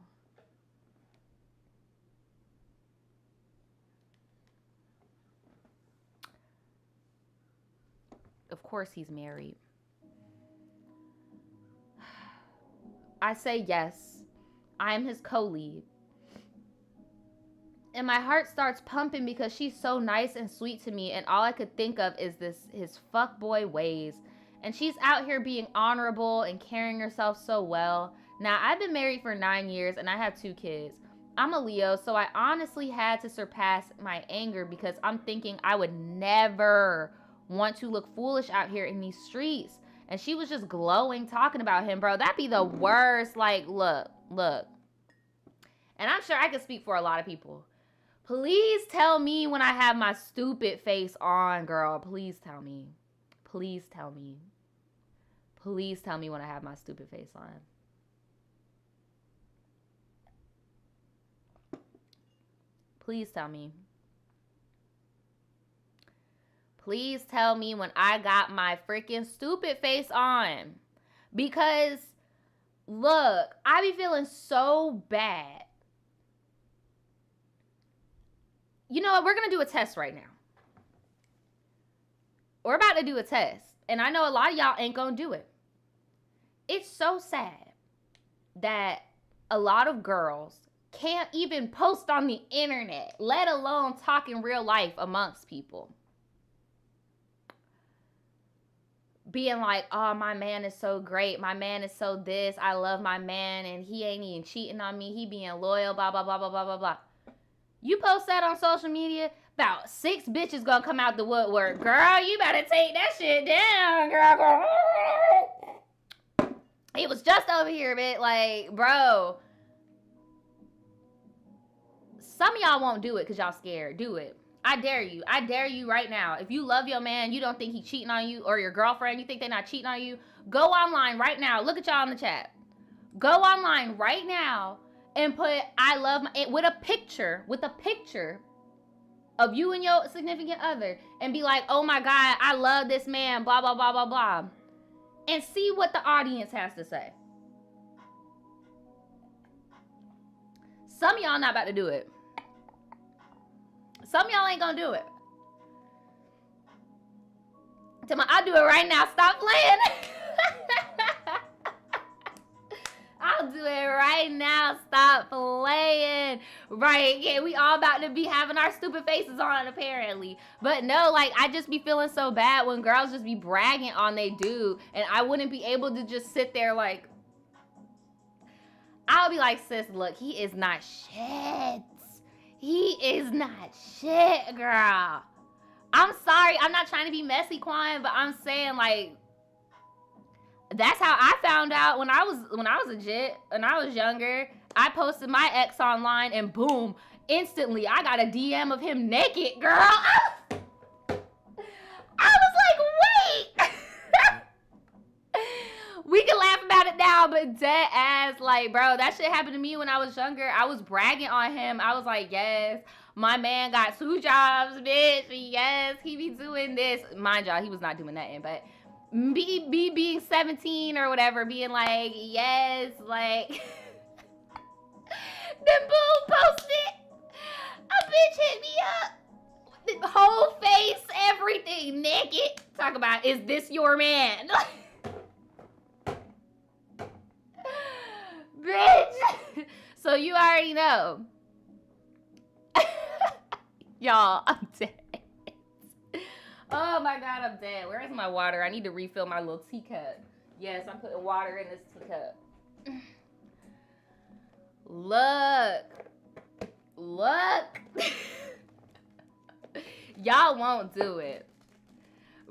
Of course he's married. I say yes. I am his co-lead. And my heart starts pumping because she's so nice and sweet to me, and all I could think of is his fuckboy ways. And she's out here being honorable and carrying herself so well. Now, I've been married for 9 years and I have 2 kids. I'm a Leo, so I honestly had to surpass my anger because I'm thinking I would never want to look foolish out here in these streets. And she was just glowing talking about him, bro. That'd be the worst. Like, look. And I'm sure I could speak for a lot of people. Please tell me when I have my stupid face on, girl. Please tell me. Please tell me. Please tell me when I have my stupid face on. Please tell me. Please tell me when I got my freaking stupid face on. Because, look, I be feeling so bad. You know what? We're going to do a test right now. We're about to do a test. And I know a lot of y'all ain't going to do it. It's so sad that a lot of girls can't even post on the internet, let alone talk in real life amongst people. Being like, oh, my man is so great. My man is so this. I love my man and he ain't even cheating on me. He being loyal, blah, blah, blah, blah, blah, blah, blah. You post that on social media, about 6 bitches gonna come out the woodwork. Girl, you better take that shit down, girl. It was just over here, bitch. Like, bro. Some of y'all won't do it because y'all scared. Do it. I dare you. I dare you right now. If you love your man, you don't think he cheating on you, or your girlfriend, you think they're not cheating on you, go online right now. Look at y'all in the chat. Go online right now and put I love my, with a picture of you and your significant other, and be like, oh my God, I love this man, blah, blah, blah, blah, blah. And see what the audience has to say. Some of y'all not about to do it. Some of y'all ain't gonna do it. I'll do it right now. Stop playing. I'll do it right now. Stop playing. Right. Yeah, we all about to be having our stupid faces on, apparently. But no, like, I just be feeling so bad when girls just be bragging on they dude. And I wouldn't be able to just sit there like, I'll be like, sis, look, he is not shit. He is not shit, girl. I'm sorry. I'm not trying to be messy, Quan, but I'm saying, like, that's how I found out when I was a jit, when I was younger. I posted my ex online and boom, instantly I got a DM of him naked, girl. I was like, wait. We can laugh about it now, but dead ass, like, bro, that shit happened to me when I was younger. I was bragging on him. I was like, yes, my man got 2 jobs, bitch. Yes, he be doing this. Mind y'all, he was not doing nothing, but me being 17 or whatever, being like, yes, like, then boom, posted. A bitch hit me up. The whole face, everything, naked. Talk about, is this your man? Bitch. So you already know. Y'all, I'm dead. Oh my God, I'm dead. Where is my water? I need to refill my little teacup. Yes, I'm putting water in this teacup. Look. Y'all won't do it.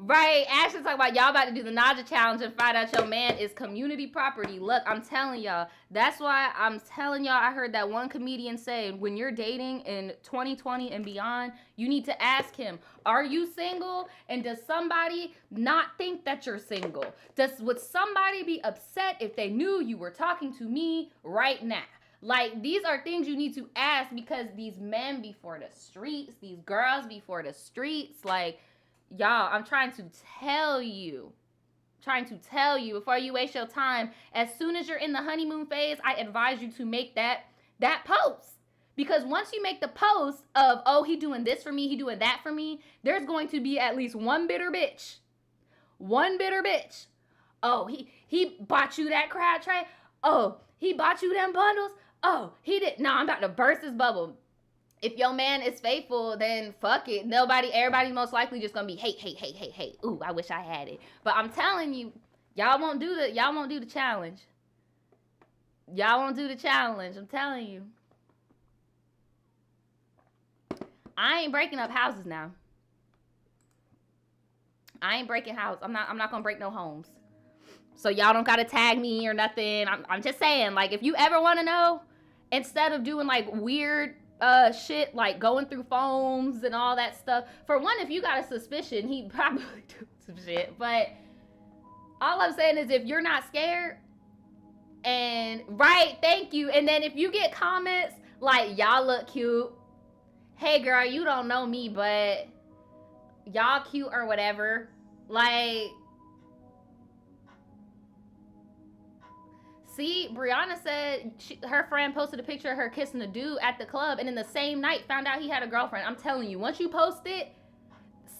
Right, Ashley talking about y'all about to do the Naja challenge and find out your man is community property. Look, I'm telling y'all. That's why I'm telling y'all, I heard that one comedian say, when you're dating in 2020 and beyond, you need to ask him, are you single? And does somebody not think that you're single? Would somebody be upset if they knew you were talking to me right now? Like, these are things you need to ask, because these men before the streets, these girls before the streets, like, y'all, I'm trying to tell you. trying to tell you before you waste your time. As soon as you're in the honeymoon phase, I advise you to make that post. Because once you make the post of, oh, he doing this for me, he doing that for me, there's going to be at least one bitter bitch. One bitter bitch. Oh, he bought you that crab tray. Oh, he bought you them bundles. Oh, he did. No, I'm about to burst this bubble. If your man is faithful, then fuck it. Everybody most likely just gonna be hate. Ooh, I wish I had it. But I'm telling you, y'all won't do the challenge. Y'all won't do the challenge. I'm telling you. I ain't breaking up houses now. I ain't breaking houses. I'm not gonna break no homes. So y'all don't gotta tag me or nothing. I'm just saying, like, if you ever wanna know, instead of doing like weird shit like going through phones and all that stuff. For one, if you got a suspicion, he probably do some shit. But all I'm saying is if you're not scared and right, thank you. And then if you get comments like y'all look cute. Hey girl, you don't know me, but y'all cute or whatever. Like, see, Brianna said her friend posted a picture of her kissing a dude at the club, and in the same night found out he had a girlfriend. I'm telling you, once you post it,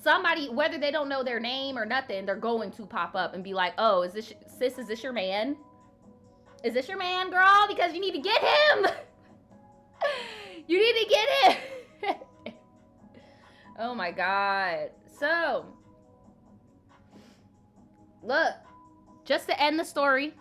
somebody, whether they don't know their name or nothing, they're going to pop up and be like, oh, is this your man? Is this your man, girl? Because you need to get him. You need to get him. Oh my God. So, look, just to end the story,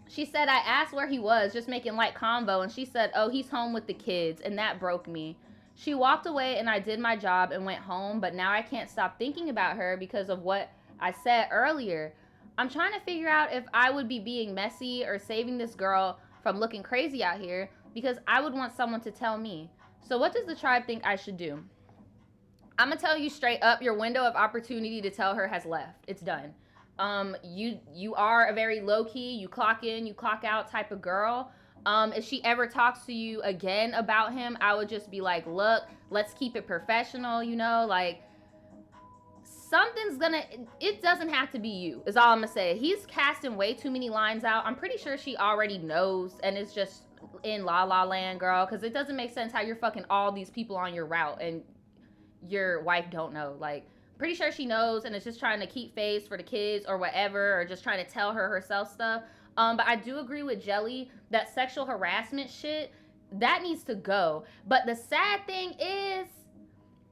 she said, I asked where he was, just making light convo, and she said, oh, he's home with the kids, and that broke me. She walked away, and I did my job and went home, but now I can't stop thinking about her because of what I said earlier. I'm trying to figure out if I would be being messy or saving this girl from looking crazy out here, because I would want someone to tell me. So what does the tribe think I should do? I'm gonna tell you straight up, your window of opportunity to tell her has left. It's done. You are a very low-key, you clock in, you clock out type of girl. If she ever talks to you again about him, I would just be like, look, let's keep it professional, you know, like, it doesn't have to be you, is all I'm gonna say. He's casting way too many lines out. I'm pretty sure she already knows, and it's just in la la land, girl, because it doesn't make sense how you're fucking all these people on your route, and your wife don't know. Like, pretty sure she knows and is just trying to keep face for the kids or whatever, or just trying to tell her herself stuff. But I do agree with Jelly that sexual harassment shit, that needs to go. But the sad thing is,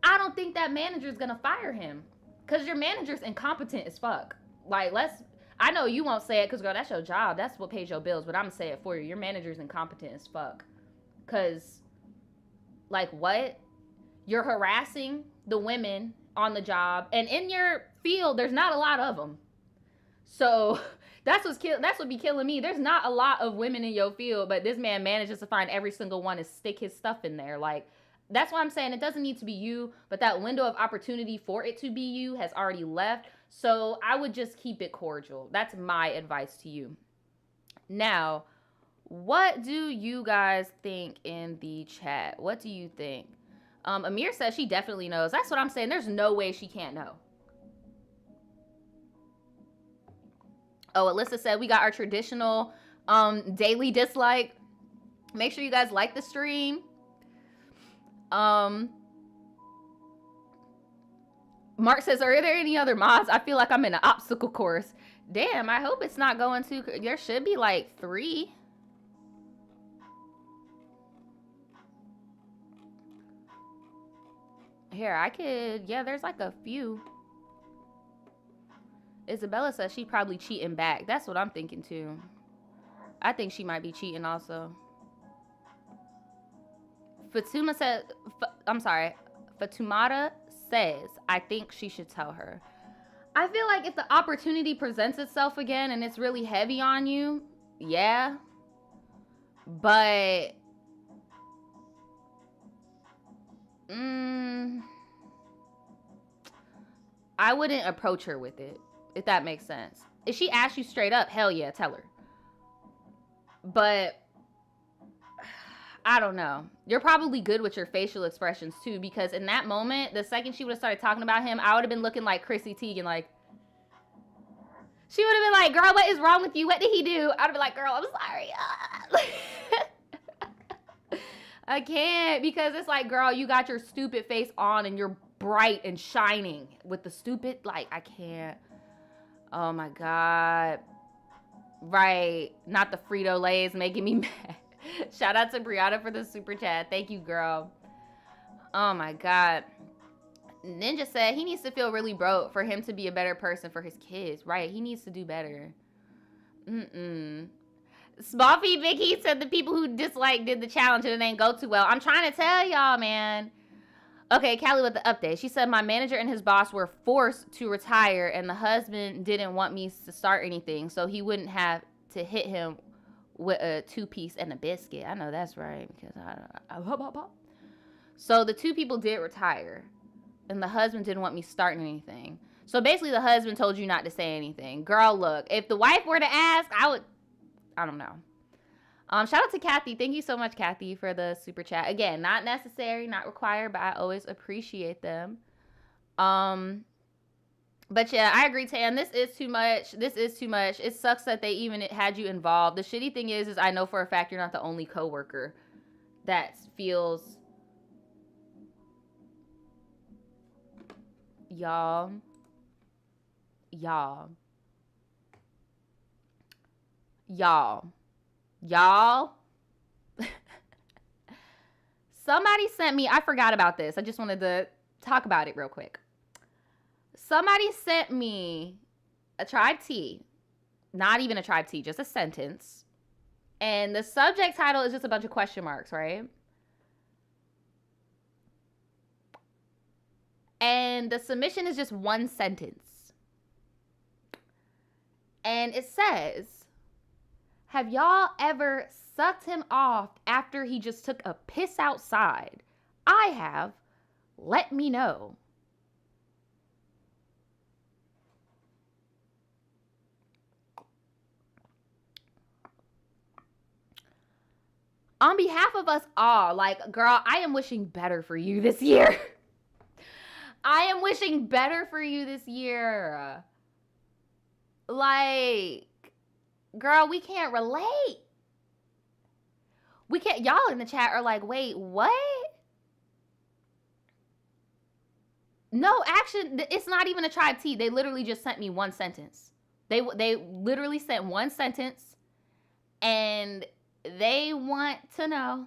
I don't think that manager's gonna fire him, because your manager's incompetent as fuck. Like, I know you won't say it because, girl, that's your job, that's what pays your bills, but I'm gonna say it for you. Your manager's incompetent as fuck. Because, like, what? You're harassing the women on the job, and in your field, there's not a lot of them. So that's what be killing me. There's not a lot of women in your field, but this man manages to find every single one and stick his stuff in there. Like, that's why I'm saying it doesn't need to be you, but that window of opportunity for it to be you has already left. So I would just keep it cordial. That's my advice to you. Now, what do you guys think in the chat? What do you think? Amir says she definitely knows. That's what I'm saying. There's no way she can't know. Oh, Alyssa said we got our traditional daily dislike. Make sure you guys like the stream. Mark says, are there any other mods? I feel like I'm in an obstacle course. Damn, I hope it's not going to. There should be like 3. Here, I could, yeah, there's like a few. Isabella says she probably cheating back. That's what I'm thinking too. I think she might be cheating also. Fatumata says, I think she should tell her. I feel like if the opportunity presents itself again and it's really heavy on you, yeah. But I wouldn't approach her with it, if that makes sense. If she asks you straight up, hell yeah, tell her. But I don't know. You're probably good with your facial expressions too, because in that moment, the second she would have started talking about him, I would have been looking like Chrissy Teigen, like, She would have been like, girl, what is wrong with you? What did he do? I'd have been like, girl, I'm sorry. I can't, because it's like, girl, you got your stupid face on and you're bright and shining with the stupid, like, I can't. Oh my God. Right. Not the Frito-Lays making me mad. Shout out to Brianna for the super chat. Thank you, girl. Oh my God. Ninja said he needs to feel really broke for him to be a better person for his kids. Right. He needs to do better. Small Feet Big Heat said the people who dislike did the challenge and it ain't go too well. I'm trying to tell y'all, man. Okay, Callie with the update. She said my manager and his boss were forced to retire and the husband didn't want me to start anything, so he wouldn't have to hit him with a 2-piece and a biscuit. I know that's right, because so the 2 people did retire and the husband didn't want me starting anything. So basically the husband told you not to say anything. Girl, look, if the wife were to ask, I don't know. Shout out to Kathy. Thank you so much, Kathy, for the super chat. Again, not necessary, not required, but I always appreciate them. But yeah, I agree, Tan. This is too much. This is too much. It sucks that they even had you involved. The shitty thing is I know for a fact you're not the only coworker that feels... Y'all. Somebody sent me, I forgot about this. I just wanted to talk about it real quick. Somebody sent me a tribe tea. Not even a tribe tea, just a sentence. And the subject title is just a bunch of question marks, right? And the submission is just one sentence. And it says, have y'all ever sucked him off after he just took a piss outside? I have. Let me know. On behalf of us all, like, girl, I am wishing better for you this year. I am wishing better for you this year. Like, girl, we can't relate. We can't. Y'all in the chat are like, wait, what? No, actually, it's not even a tribe tea. They literally just sent me one sentence. They literally sent one sentence, and they want to know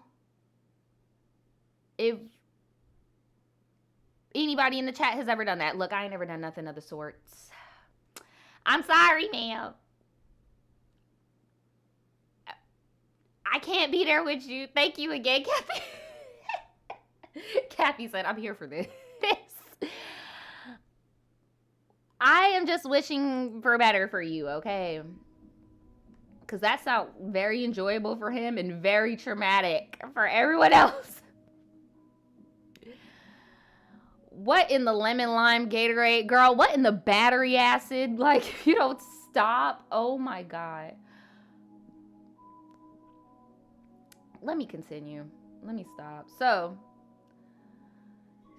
if anybody in the chat has ever done that. Look, I ain't never done nothing of the sorts. I'm sorry, ma'am. I can't be there with you. Thank you again, Kathy. Kathy said, I'm here for this. I am just wishing for better for you, okay? Because that sounds very enjoyable for him and very traumatic for everyone else. What in the lemon lime Gatorade? Girl, what in the battery acid? Like, if you don't stop. Oh my God. Let me continue. Let me stop. So,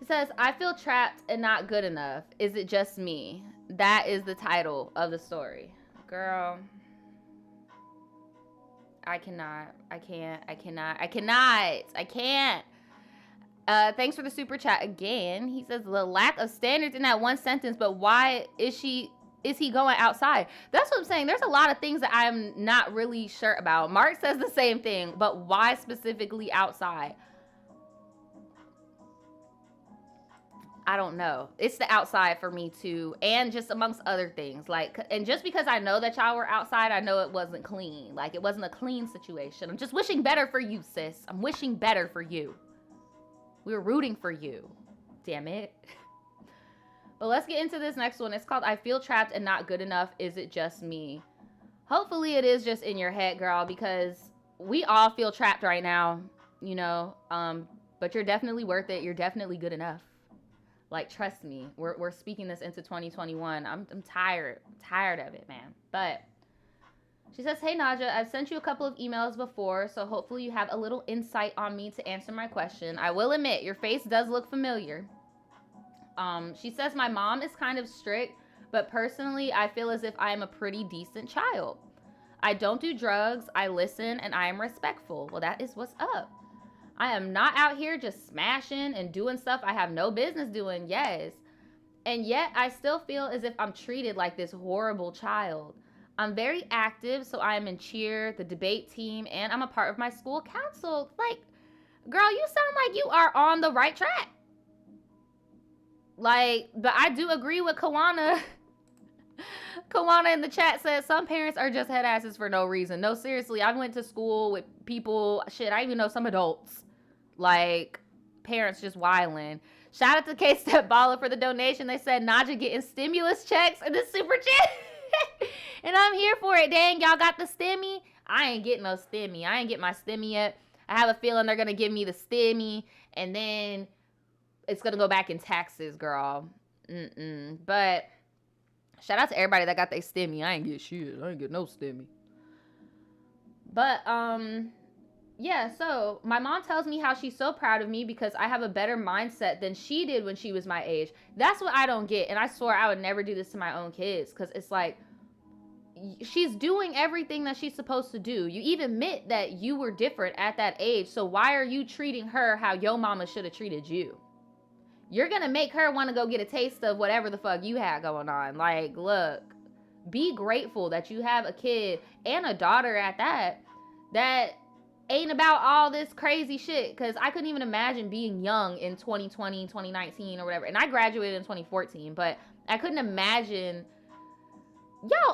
it says, I feel trapped and not good enough. Is it just me? That is the title of the story. Girl. I cannot. I can't. I cannot. I cannot. I can't. Thanks for the super chat again. He says the lack of standards in that one sentence, but why is he going outside? That's what I'm saying. There's a lot of things that I'm not really sure about. Mark says the same thing, but why specifically outside? I don't know. It's the outside for me too, and just amongst other things. Like, and just because I know that y'all were outside, I know it wasn't clean. Like, it wasn't a clean situation. I'm just wishing better for you, sis. I'm wishing better for you. We were rooting for you. Damn it. But let's get into this next one. It's called I Feel Trapped and Not Good Enough. Is it just me? Hopefully it is just in your head, girl, because we all feel trapped right now, you know. But you're definitely worth it. You're definitely good enough. Like, trust me. We're speaking this into 2021. I'm tired. I'm tired of it, man. But she says, hey, Naja, I've sent you a couple of emails before, so hopefully you have a little insight on me to answer my question. I will admit, your face does look familiar. She says, my mom is kind of strict. But personally, I feel as if I am a pretty decent child. I don't do drugs, I listen, and I am respectful. Well, that is what's up. I am not out here just smashing and doing stuff I have no business doing, yes. And yet, I still feel as if I'm treated like this horrible child. I'm very active, so I am in cheer, the debate team, and I'm a part of my school council. Like, girl, you sound like you are on the right track. Like, but I do agree with Kawana. Kawana in the chat says some parents are just head asses for no reason. No, seriously, I went to school with people, shit, I even know some adults. Like, parents just wildin'. Shout out to K-Step Baller for the donation. They said Naja getting stimulus checks in the super chat. And I'm here for it. Dang, y'all got the stimmy? I ain't getting no stimmy. I ain't get my stimmy yet. I have a feeling they're going to give me the stimmy. And then it's going to go back in taxes, girl. But shout out to everybody that got their stimmy. I ain't get shit. I ain't get no stimmy. But, yeah, so my mom tells me how she's so proud of me because I have a better mindset than she did when she was my age. That's what I don't get. And I swear I would never do this to my own kids because it's like, she's doing everything that she's supposed to do. You even admit that you were different at that age. So why are you treating her how your mama should have treated you? You're going to make her want to go get a taste of whatever the fuck you had going on. Like, look, be grateful that you have a kid and a daughter at that ain't about all this crazy shit. Because I couldn't even imagine being young in 2020, 2019 or whatever. And I graduated in 2014, but I couldn't imagine.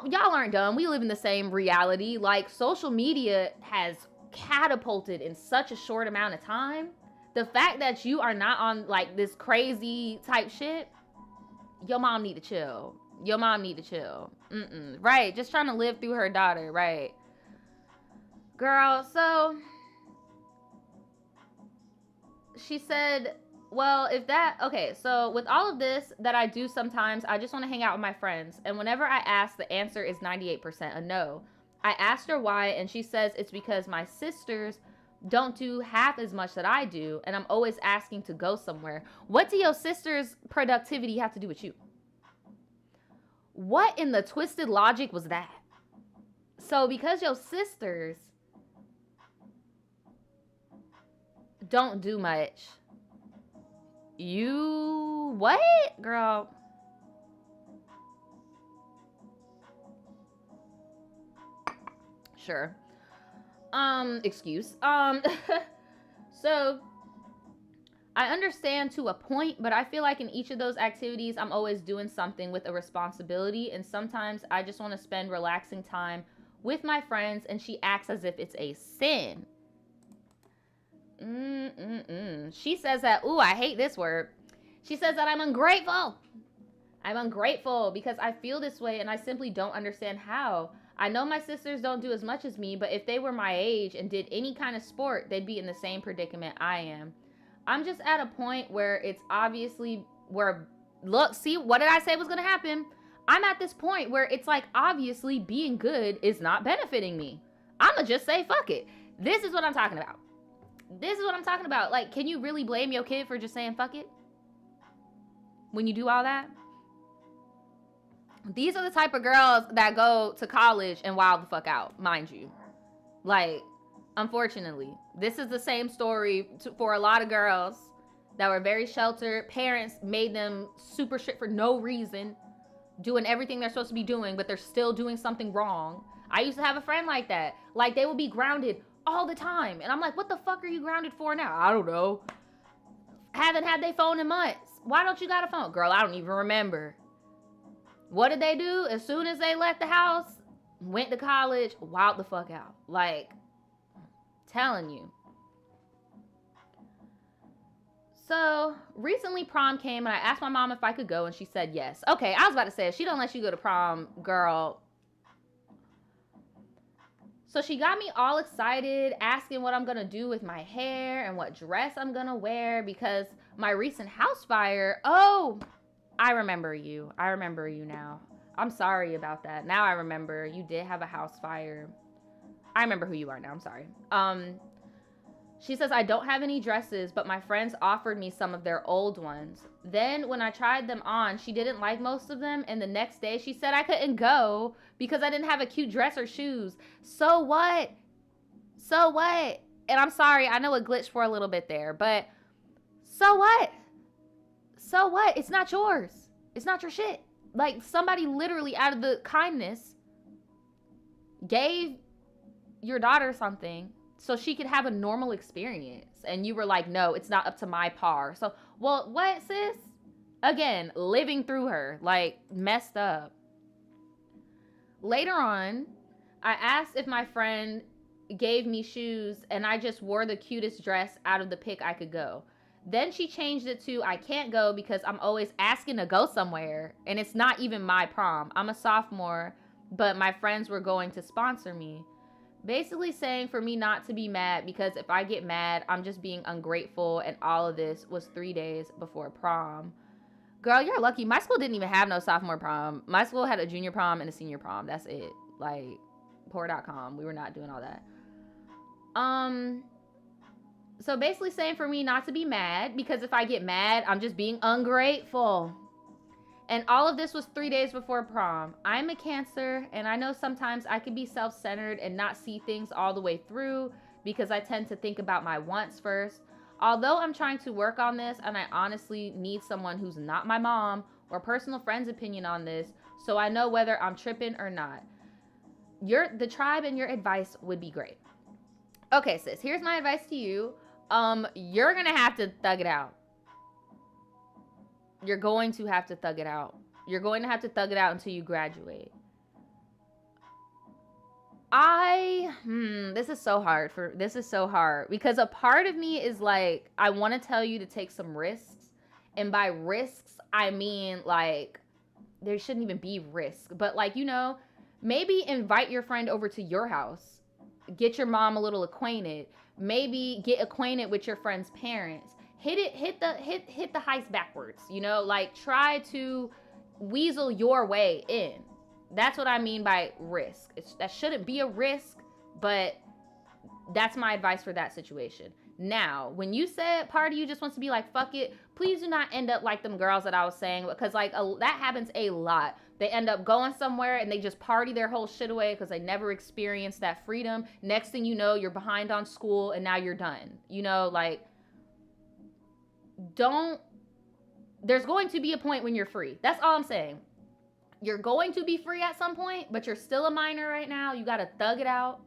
Y'all aren't dumb. We live in the same reality. Like, social media has catapulted in such a short amount of time. The fact that you are not on, like, this crazy type shit, your mom need to chill. Your mom need to chill. Right, just trying to live through her daughter, right. Girl, so she said, well, okay, so with all of this that I do sometimes, I just want to hang out with my friends. And whenever I ask, the answer is 98% a no. I asked her why, and she says it's because my sisters don't do half as much that I do, and I'm always asking to go somewhere. What do your sisters' productivity have to do with you? What in the twisted logic was that? So because your sisters don't do much, you what, girl? Sure. Excuse. So I understand to a point, but I feel like in each of those activities, I'm always doing something with a responsibility, and sometimes I just want to spend relaxing time with my friends, and she acts as if it's a sin. She says that, ooh, I hate this word. She says that I'm ungrateful. I'm ungrateful because I feel this way and I simply don't understand how. I know my sisters don't do as much as me, but if they were my age and did any kind of sport, they'd be in the same predicament I am. I'm just at a point where it's obviously look, see, what did I say was going to happen? I'm at this point where it's like, obviously being good is not benefiting me. I'm going to just say, fuck it. This is what I'm talking about. This is what I'm talking about. Like, can you really blame your kid for just saying fuck it? When you do all that? These are the type of girls that go to college and wild the fuck out, mind you. Like, unfortunately, this is the same story for a lot of girls that were very sheltered. Parents made them super strict for no reason, doing everything they're supposed to be doing, but they're still doing something wrong. I used to have a friend like that. Like, they would be grounded all the time. And I'm like, what the fuck are you grounded for now? I don't know. Haven't had their phone in months. Why don't you got a phone? Girl, I don't even remember. What did they do? As soon as they left the house, went to college, wild the fuck out. Like, telling you. So, recently prom came and I asked my mom if I could go and she said yes. Okay, I was about to say, if she don't let you go to prom, girl. So she got me all excited, asking what I'm going to do with my hair and what dress I'm going to wear because my recent house fire, oh, I remember you. I remember you now. I'm sorry about that. Now I remember you did have a house fire. I remember who you are now. I'm sorry. She says, I don't have any dresses, but my friends offered me some of their old ones. Then when I tried them on, she didn't like most of them. And the next day she said I couldn't go because I didn't have a cute dress or shoes. So what? So what? And I'm sorry, I know it glitched for a little bit there, but so what? So what? It's not yours. It's not your shit. Like, somebody literally out of the kindness gave your daughter something so she could have a normal experience. And you were like, no, it's not up to my par. So, well, what, sis? Again, living through her, like, messed up. Later on, I asked if my friend gave me shoes and I just wore the cutest dress out of the pic I could go. Then she changed it to, I can't go because I'm always asking to go somewhere. And it's not even my prom. I'm a sophomore, but my friends were going to sponsor me. Basically saying for me not to be mad because if I get mad, I'm just being ungrateful. And all of this was 3 days before prom. Girl, you're lucky. My school didn't even have no sophomore prom. My school had a junior prom and a senior prom. That's it. Like, poor.com. We were not doing all that. So basically saying for me not to be mad because if I get mad, I'm just being ungrateful. And all of this was 3 days before prom. I'm a Cancer, and I know sometimes I can be self-centered and not see things all the way through because I tend to think about my wants first. Although I'm trying to work on this, and I honestly need someone who's not my mom or personal friend's opinion on this, so I know whether I'm tripping or not. The tribe and your advice would be great. Okay, sis, here's my advice to you. You're gonna have to thug it out. You're going to have to thug it out. You're going to have to thug it out until you graduate. This is so hard because a part of me is like, I want to tell you to take some risks. And by risks, I mean like, there shouldn't even be risk, but like, you know, maybe invite your friend over to your house, get your mom a little acquainted, maybe get acquainted with your friend's parents. Hit the heist backwards, you know, like try to weasel your way in. That's what I mean by risk. That shouldn't be a risk, but that's my advice for that situation. Now, when you said part of you just wants to be like, fuck it, please do not end up like them girls that I was saying, because like that happens a lot. They end up going somewhere and they just party their whole shit away because they never experienced that freedom. Next thing you know, you're behind on school and now you're done. You know, like, there's going to be a point when you're free. That's all I'm saying. You're going to be free at some point, but you're still a minor right now. You got to thug it out.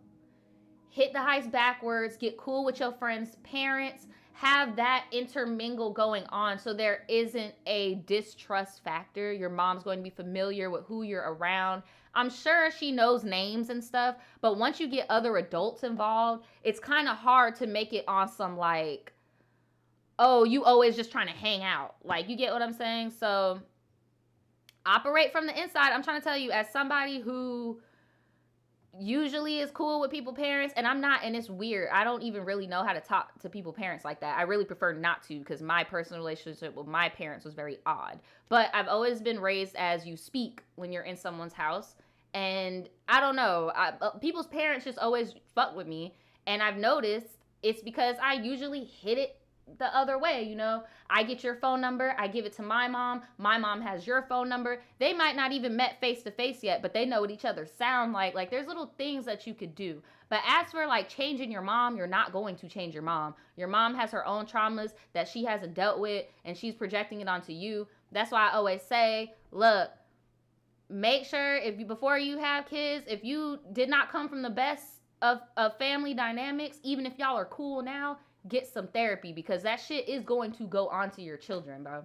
Hit the heist backwards. Get cool with your friends' parents. Have that intermingle going on so there isn't a distrust factor. Your mom's going to be familiar with who you're around. I'm sure she knows names and stuff, but once you get other adults involved, it's kind of hard to make it on some like, oh, you always just trying to hang out. Like, you get what I'm saying? So operate from the inside. I'm trying to tell you, as somebody who usually is cool with people's parents, and I'm not, and it's weird. I don't even really know how to talk to people's parents like that. I really prefer not to because my personal relationship with my parents was very odd. But I've always been raised as you speak when you're in someone's house. And I don't know, people's parents just always fuck with me. And I've noticed it's because I usually hit it the other way, you know. I get your phone number, I give it to my mom has your phone number. They might not even met face to face yet, but they know what each other sound like. Like, there's little things that you could do. But as for like changing your mom, you're not going to change your mom. Your mom has her own traumas that she hasn't dealt with, and she's projecting it onto you. That's why I always say, look, make sure before you have kids, if you did not come from the best of family dynamics, even if y'all are cool now, get some therapy, because that shit is going to go onto your children, bro.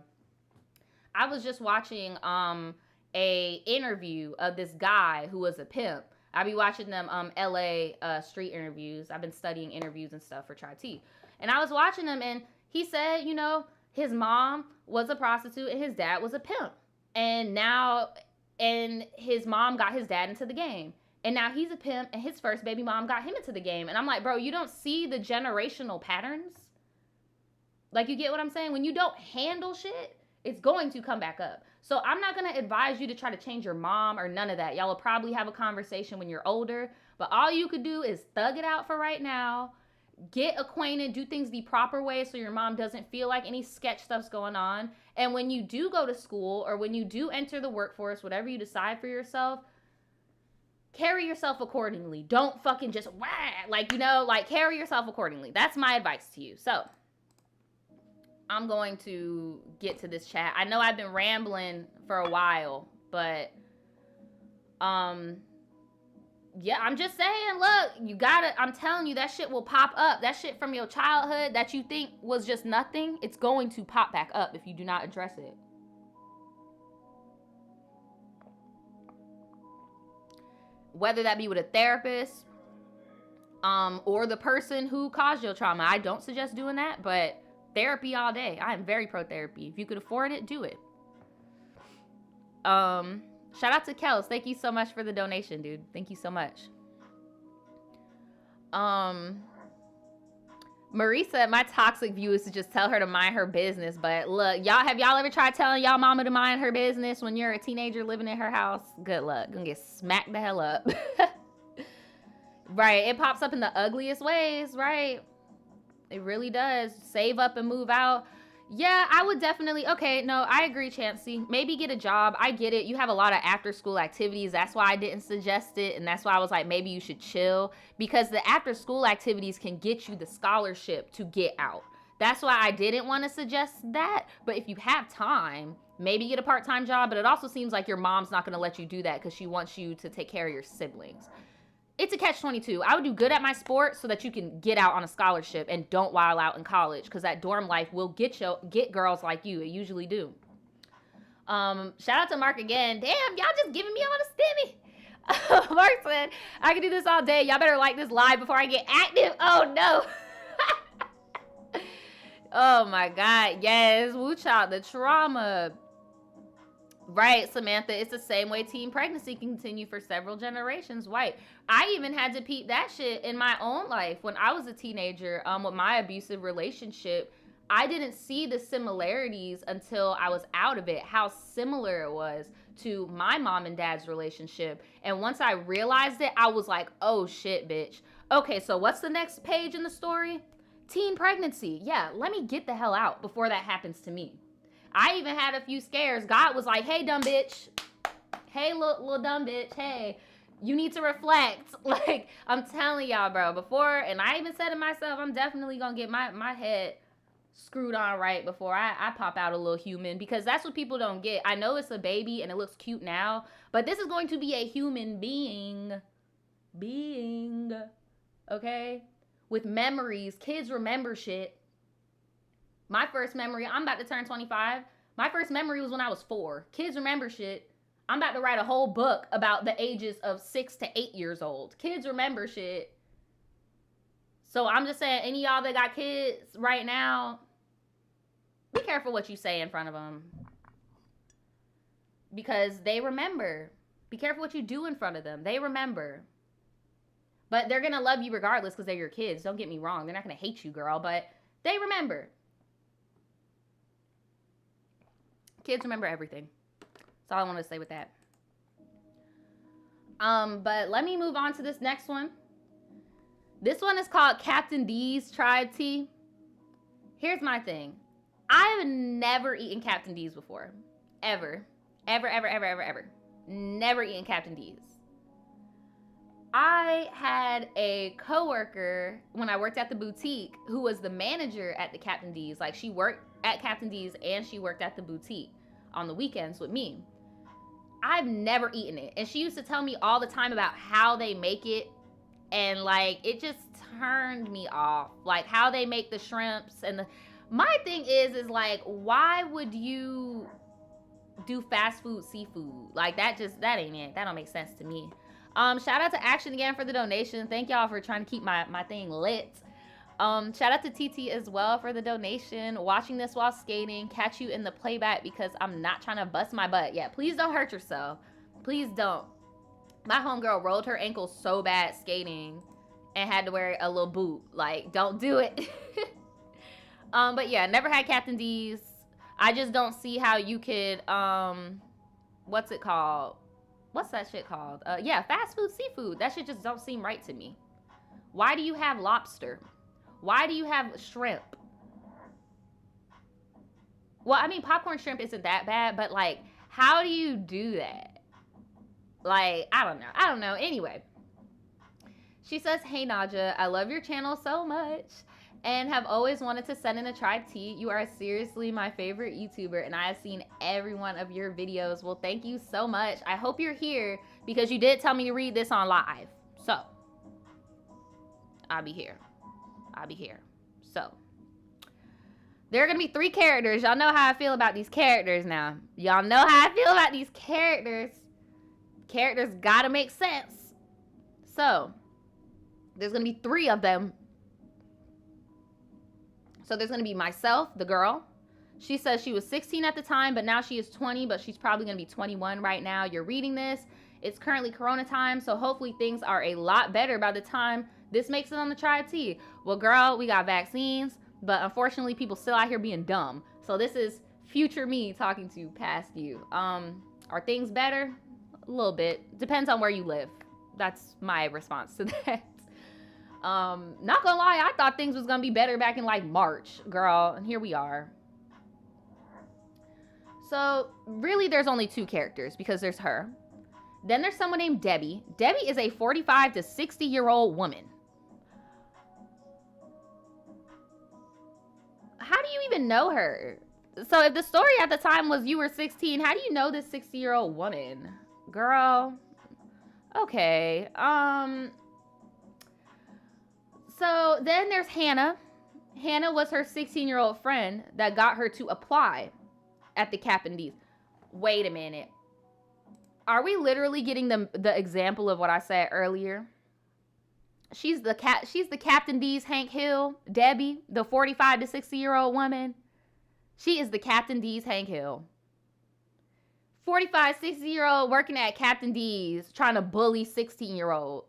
I was just watching a interview of this guy who was a pimp. I be watching them LA street interviews. I've been studying interviews and stuff for TRIBETEA. And I was watching them, and he said, you know, his mom was a prostitute and his dad was a pimp. And his mom got his dad into the game. And now he's a pimp, and his first baby mom got him into the game. And I'm like, bro, you don't see the generational patterns? Like, you get what I'm saying? When you don't handle shit, it's going to come back up. So I'm not going to advise you to try to change your mom or none of that. Y'all will probably have a conversation when you're older. But all you could do is thug it out for right now. get acquainted, do things the proper way so your mom doesn't feel like any sketch stuff's going on. And when you do go to school or when you do enter the workforce, whatever you decide for yourself, carry yourself accordingly. Don't fucking just wah, like, you know, like carry yourself accordingly. That's my advice to you. So I'm going to get to this chat. I know I've been rambling for a while, but yeah, I'm just saying, look, you gotta, I'm telling you, that shit will pop up. That shit from your childhood that you think was just nothing, it's going to pop back up if you do not address it. Whether that be with a therapist, or the person who caused your trauma. I don't suggest doing that, but therapy all day. I am very pro therapy. If you could afford it, do it. Shout out to Kels. Thank you so much for the donation, dude. Thank you so much. Marie said my toxic view is to just tell her to mind her business. But look, y'all, have y'all ever tried telling y'all mama to mind her business when you're a teenager living in her house? Good luck. Gonna get smacked the hell up. Right. It pops up in the ugliest ways, right? It really does. Save up and move out. Yeah, I would definitely. Okay, no, I agree, Chancey. Maybe get a job. I get it. You have a lot of after school activities. That's why I didn't suggest it. And that's why I was like, maybe you should chill. Because the after school activities can get you the scholarship to get out. That's why I didn't want to suggest that. But if you have time, maybe get a part-time job. But it also seems like your mom's not going to let you do that because she wants you to take care of your siblings. It's a catch-22. I would do good at my sport so that you can get out on a scholarship and don't wild out in college, because that dorm life will get girls like you. It usually do. Shout out to Mark again. Damn, y'all just giving me all the stimmy. Mark said, I can do this all day. Y'all better like this live before I get active. Oh, no. Oh, my God. Yes, woo child, the trauma. Right, Samantha, it's the same way teen pregnancy can continue for several generations. Right. I even had to peep that shit in my own life when I was a teenager, with my abusive relationship. I didn't see the similarities until I was out of it, how similar it was to my mom and dad's relationship. And once I realized it, I was like, oh shit, bitch. Okay, so what's the next page in the story? Teen pregnancy. Yeah, let me get the hell out before that happens to me. I even had a few scares. God was like, hey, dumb bitch. Hey, little dumb bitch. Hey, you need to reflect. Like, I'm telling y'all, bro, before, and I even said to myself, I'm definitely going to get my head screwed on right before I pop out a little human, because that's what people don't get. I know it's a baby and it looks cute now, but this is going to be a human being, okay? With memories. Kids remember shit. My first memory, I'm about to turn 25. My first memory was when I was 4. Kids remember shit. I'm about to write a whole book about the ages of 6 to 8 years old. Kids remember shit. So I'm just saying, any of y'all that got kids right now, be careful what you say in front of them. Because they remember. Be careful what you do in front of them. They remember. But they're going to love you regardless because they're your kids. Don't get me wrong. They're not going to hate you, girl. But they remember. Kids remember everything. That's all I want to say with that. But let me move on to this next one. This one is called Captain D's Tribe Tea. Here's my thing. I've never eaten Captain D's before. Ever. Ever. Never eaten Captain D's. I had a coworker when I worked at the boutique who was the manager at the Captain D's. Like, she worked at Captain D's and she worked at the boutique on the weekends with me. I've never eaten it. And she used to tell me all the time about how they make it. And, like, it just turned me off. Like, how they make the shrimps and the... My thing is like, why would you do fast food seafood? Like, that ain't it. That don't make sense to me. Shout out to Action again for the donation. Thank y'all for trying to keep my thing lit. Shout out to TT as well for the donation. Watching this while skating. Catch you in the playback because I'm not trying to bust my butt. Yeah, please don't hurt yourself. Please don't. My homegirl rolled her ankle so bad skating and had to wear a little boot. Like, don't do it. But yeah, never had Captain D's. I just don't see how you could, what's it called? What's that shit called? Yeah, fast food seafood. That shit just don't seem right to me. Why do you have lobster? Why do you have shrimp? Well, I mean, popcorn shrimp isn't that bad, but like, how do you do that? Like, I don't know. Anyway, she says, hey, Naja, I love your channel so much and have always wanted to send in a tribe tea. You are seriously my favorite YouTuber, and I have seen every one of your videos. Well, thank you so much. I hope you're here because you did tell me to read this on live. So, I'll be here. So, there are going to be 3 characters. Y'all know how I feel about these characters now. Y'all know how I feel about these characters. Characters got to make sense. So, there's going to be 3 of them. So there's going to be myself, the girl. She says she was 16 at the time, but now she is 20, but she's probably going to be 21 right now. You're reading this. It's currently Corona time, so hopefully things are a lot better by the time this makes it on the Tribe Tea. Well, girl, we got vaccines, but unfortunately people still out here being dumb. So this is future me talking to past you. Are things better? A little bit. Depends on where you live. That's my response to that. Not gonna lie, I thought things was gonna be better back in like March, girl, and here we are. So really there's only 2 characters because there's her. Then there's someone named Debbie. Debbie is a 45 to 60-year-old woman. How do you even know her? So if the story at the time was you were 16, how do you know this 60-year-old woman? Girl, okay. So then there's Hannah. Hannah was her 16-year-old friend that got her to apply at the Captain D's. Wait a minute. Are we literally getting the example of what I said earlier? She's the Captain D's Hank Hill, Debbie, the 45 to 60-year-old woman. She is the Captain D's Hank Hill. 45, 60-year-old working at Captain D's trying to bully 16-year-olds.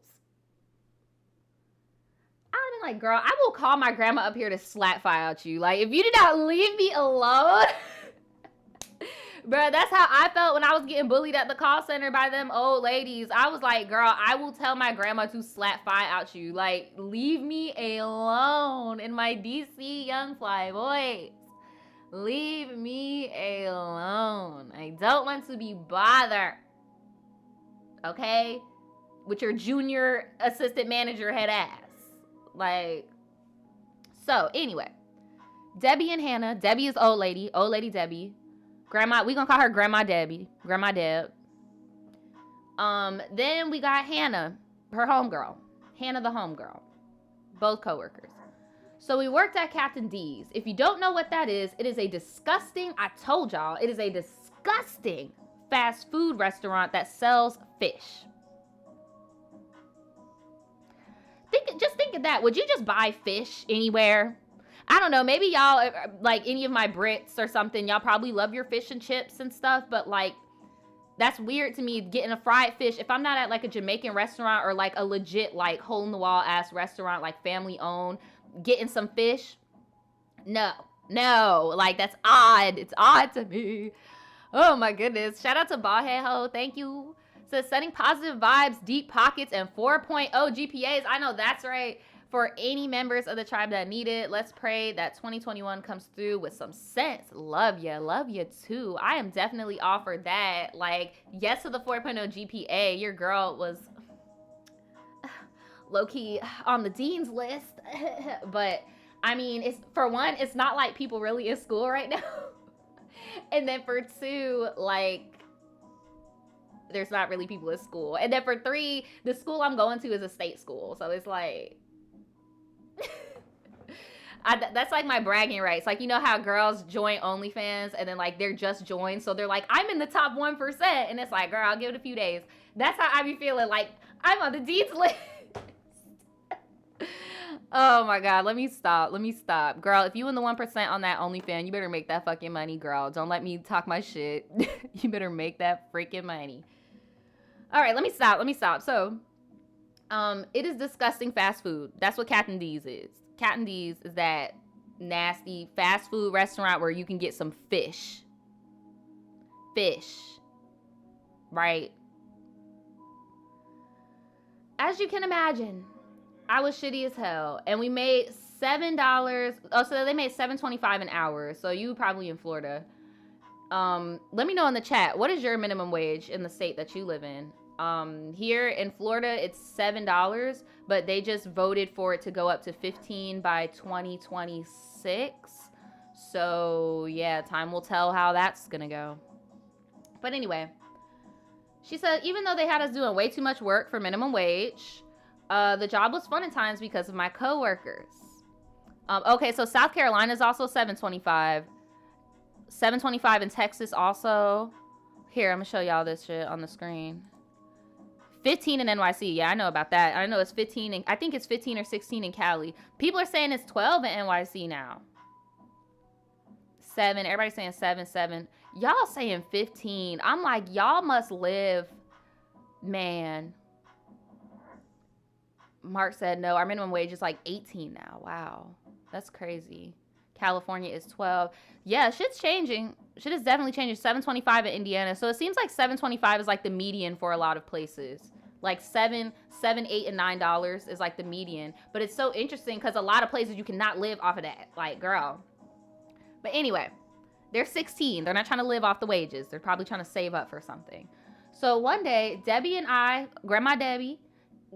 I'm like, girl, I will call my grandma up here to slap fire at you. Like, if you did not leave me alone. Bro, that's how I felt when I was getting bullied at the call center by them old ladies. I was like, girl, I will tell my grandma to slap fire at you. Like, leave me alone in my DC Young Fly boys. Leave me alone. I don't want to be bothered. Okay? With your junior assistant manager head ass. Like, so anyway, Debbie and Hannah. Debbie is old lady Debbie. Grandma, we gonna call her Grandma Debbie, Grandma Deb. Then we got Hannah, her homegirl, Hannah the homegirl, both coworkers. So we worked at Captain D's. If you don't know what that is, it is a disgusting, I told y'all, it is a disgusting fast food restaurant that sells fish. Just think of that. Would you just buy fish anywhere? I don't know. Maybe y'all, like any of my Brits or something, y'all probably love your fish and chips and stuff. But like, that's weird to me getting a fried fish. If I'm not at like a Jamaican restaurant or like a legit like hole in the wall ass restaurant, like family owned, getting some fish. No. Like that's odd. It's odd to me. Oh my goodness. Shout out to Ballhead Ho. Thank you. Says setting positive vibes, deep pockets, and 4.0 GPAs. I know that's right. For any members of the tribe that need it, let's pray that 2021 comes through with some sense. Love you too. I am definitely offered that. Like, yes to the 4.0 GPA. Your girl was low-key on the dean's list. But, I mean, it's for one, it's not like people really in school right now. And then for 2, like, there's not really people in school. And then for 3, the school I'm going to is a state school. So it's like... that's like my bragging rights. Like, you know how girls join OnlyFans and then like they're just joined, so they're like, I'm in the top 1%, and it's like, girl, I'll give it a few days. That's how I be feeling. Like, I'm on the deeds list. Oh my god, let me stop, girl. If you in the 1% on that OnlyFans, you better make that fucking money, girl. Don't let me talk my shit. You better make that freaking money. All right, let me stop. So it is disgusting fast food. That's what Captain D's is. Captain D's is that nasty fast food restaurant where you can get some fish. Right? As you can imagine, I was shitty as hell. And we made $7. Oh, so they made $7.25 an hour. So you probably in Florida. Let me know in the chat, what is your minimum wage in the state that you live in? Here in Florida, it's $7, but they just voted for it to go up to 15 by 2026. So yeah, time will tell how that's gonna go. But anyway, she said, even though they had us doing way too much work for minimum wage, the job was fun at times because of my coworkers. Okay, so South Carolina is also $7.25. $7.25 in Texas also. Here, I'm gonna show y'all this shit on the screen. 15 in NYC. Yeah, I know about that. I know it's 15 and I think it's 15 or 16 in Cali. People are saying it's 12 in NYC now. 7. Everybody's saying 7. Y'all saying 15. I'm like, y'all must live, man. Mark said no. Our minimum wage is like 18 now. Wow, that's crazy. California is 12. Yeah, shit's changing. Shit is definitely changing. $7.25 in Indiana. So it seems like $7.25 is like the median for a lot of places. Like $7, $8, and $9 is like the median. But it's so interesting because a lot of places you cannot live off of that. Like, girl. But anyway, they're 16. They're not trying to live off the wages. They're probably trying to save up for something. So one day, Debbie and I, Grandma Debbie,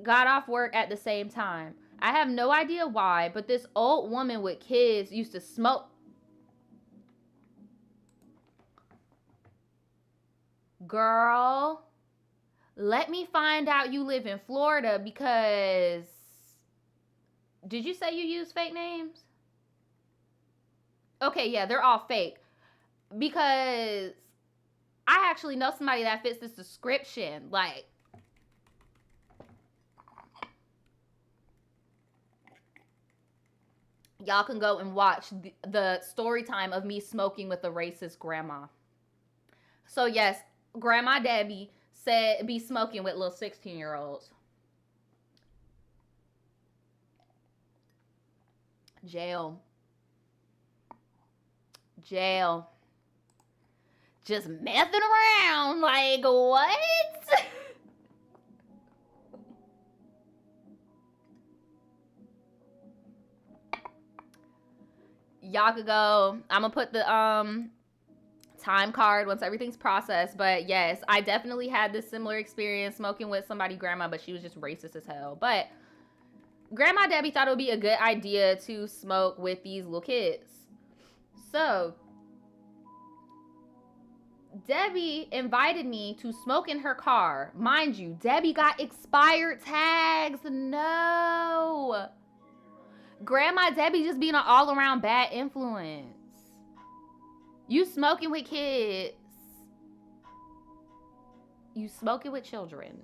got off work at the same time. I have no idea why, but this old woman with kids used to smoke. Girl, let me find out you live in Florida because... Did you say you use fake names? Okay, yeah, they're all fake. Because I actually know somebody that fits this description. Like... Y'all can go and watch the story time of me smoking with a racist grandma. So yes, Grandma Debbie said be smoking with little 16-year-olds. Jail. Jail. Just messing around. Like, what? Y'all could go. I'm gonna put the time card once everything's processed. But yes, I definitely had this similar experience smoking with somebody's grandma, but she was just racist as hell. But Grandma Debbie thought it would be a good idea to smoke with these little kids. So Debbie invited me to smoke in her car. Mind you, Debbie got expired tags. No. Grandma Debbie just being an all-around bad influence. You smoking with kids. You smoking with children.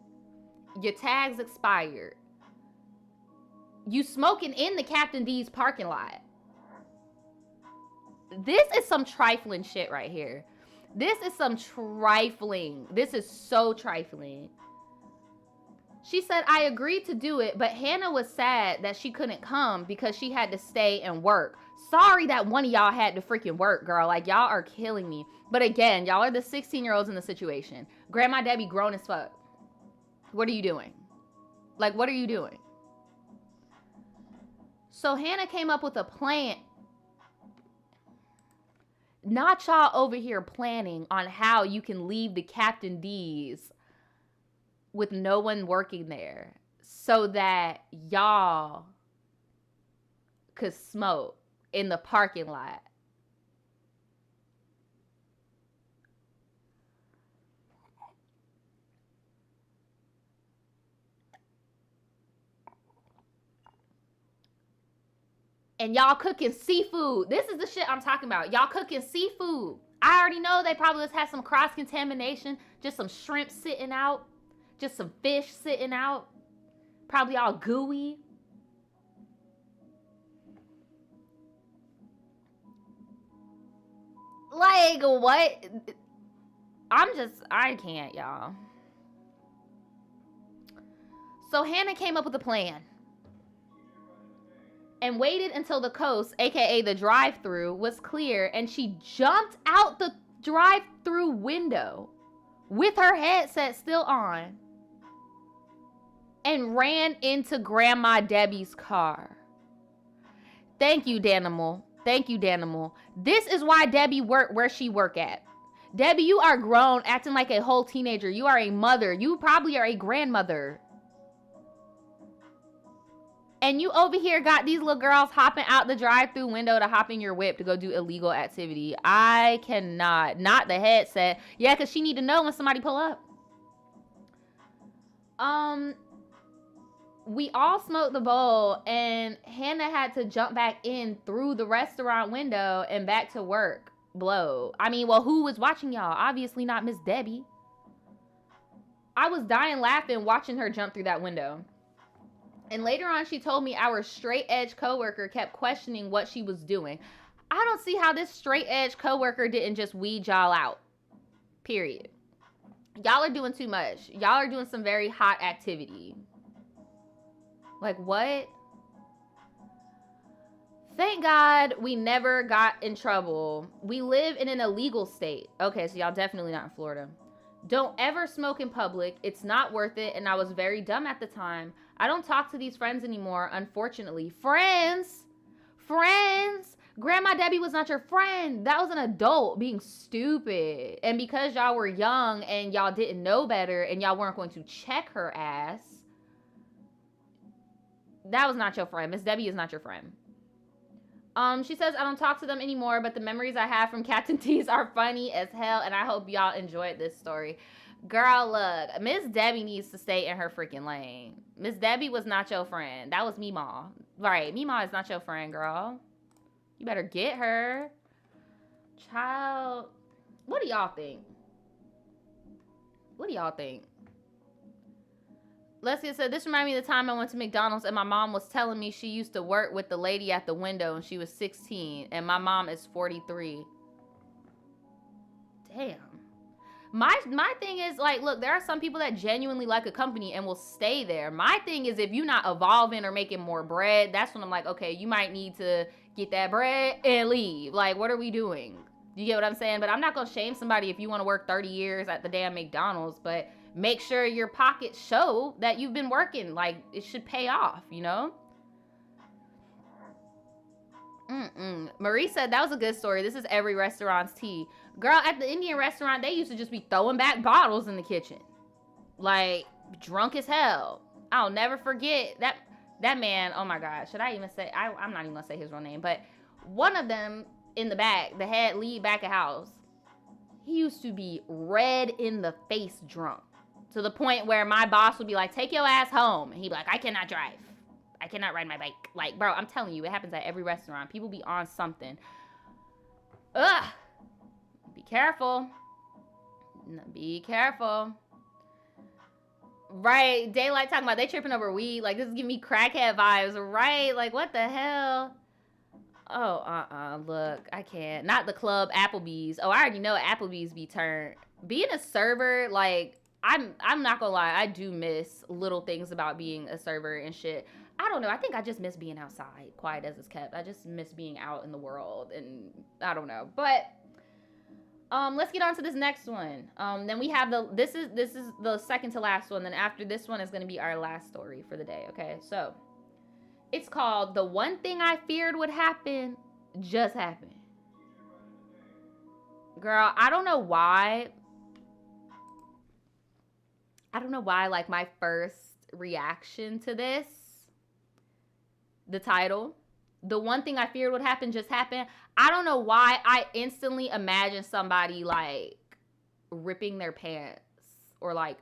Your tags expired. You smoking in the Captain D's parking lot. This is some trifling shit right here. This is some trifling. This is so trifling. She said, I agreed to do it, but Hannah was sad that she couldn't come because she had to stay and work. Sorry that one of y'all had to freaking work, girl. Like, y'all are killing me. But again, y'all are the 16-year-olds in the situation. Grandma Debbie grown as fuck. What are you doing? Like, what are you doing? So Hannah came up with a plan. Not y'all over here planning on how you can leave the Captain D's with no one working there so that y'all could smoke in the parking lot. And y'all cooking seafood. This is the shit I'm talking about. Y'all cooking seafood. I already know they probably just had some cross-contamination, just some shrimp sitting out. Just some fish sitting out. Probably all gooey. Like, what? I can't, y'all. So Hannah came up with a plan. And waited until the coast, aka the drive-thru, was clear. And she jumped out the drive-thru window with her headset still on. And ran into Grandma Debbie's car. Thank you, Danimal. Thank you, Danimal. This is why Debbie work where she work at. Debbie, you are grown, acting like a whole teenager. You are a mother. You probably are a grandmother. And you over here got these little girls hopping out the drive-through window to hop in your whip to go do illegal activity. I cannot. Not the headset. Yeah, because she need to know when somebody pull up. We all smoked the bowl, and Hannah had to jump back in through the restaurant window and back to work. Blow. I mean, well, who was watching y'all? Obviously not Miss Debbie. I was dying laughing watching her jump through that window. And later on, she told me our straight edge coworker kept questioning what she was doing. I don't see how this straight edge coworker didn't just weed y'all out. Period. Y'all are doing too much. Y'all are doing some very hot activity. Like, what? Thank God we never got in trouble. We live in an illegal state. Okay, so y'all definitely not in Florida. Don't ever smoke in public. It's not worth it, and I was very dumb at the time. I don't talk to these friends anymore, unfortunately. Friends? Friends? Grandma Debbie was not your friend. That was an adult being stupid. And because y'all were young and y'all didn't know better and y'all weren't going to check her ass, that was not your friend. Miss Debbie is not your friend. She says, I don't talk to them anymore, but the memories I have from Captain T's are funny as hell, and I hope y'all enjoyed this story. Girl, look, Miss Debbie needs to stay in her freaking lane. Miss Debbie was not your friend. That was Meemaw. Right, Meemaw is not your friend, girl. You better get her. Child, what do y'all think? What do y'all think? Leslie said, this reminded me of the time I went to McDonald's and my mom was telling me she used to work with the lady at the window and she was 16 and my mom is 43. Damn. My thing is, like, look, there are some people that genuinely like a company and will stay there. My thing is, if you're not evolving or making more bread, that's when I'm like, okay, you might need to get that bread and leave. Like, what are we doing? You get what I'm saying? But I'm not going to shame somebody if you want to work 30 years at the damn McDonald's, but make sure your pockets show that you've been working. Like, it should pay off, you know? Marie said, that was a good story. This is every restaurant's tea. Girl, at the Indian restaurant, they used to just be throwing back bottles in the kitchen. Like, drunk as hell. I'll never forget that man. Oh my God. Should I even say, I'm not even gonna say his real name, but one of them in the back, the head lead back of house, he used to be red in the face drunk. To the point where my boss would be like, take your ass home. And he'd be like, I cannot drive. I cannot ride my bike. Like, bro, I'm telling you, it happens at every restaurant. People be on something. Ugh. Be careful. Be careful. Right. Daylight talking about they tripping over weed. Like, this is giving me crackhead vibes. Right. Like, what the hell? Oh, look, I can't. Not the club, Applebee's. Oh, I already know Applebee's be turned. Being a server, like, I'm not gonna lie, I do miss little things about being a server and shit. I don't know, I think I just miss being outside, quiet as it's kept. I just miss being out in the world, and I don't know. But let's get on to this next one. Then we have this is the second to last one. Then after this one is gonna be our last story for the day. Okay, so it's called The One Thing I Feared Would Happen Just Happened. Girl, I don't know why, like, my first reaction to this, the title, The One Thing I Feared Would Happen Just Happened. I don't know why I instantly imagine somebody, like, ripping their pants or, like,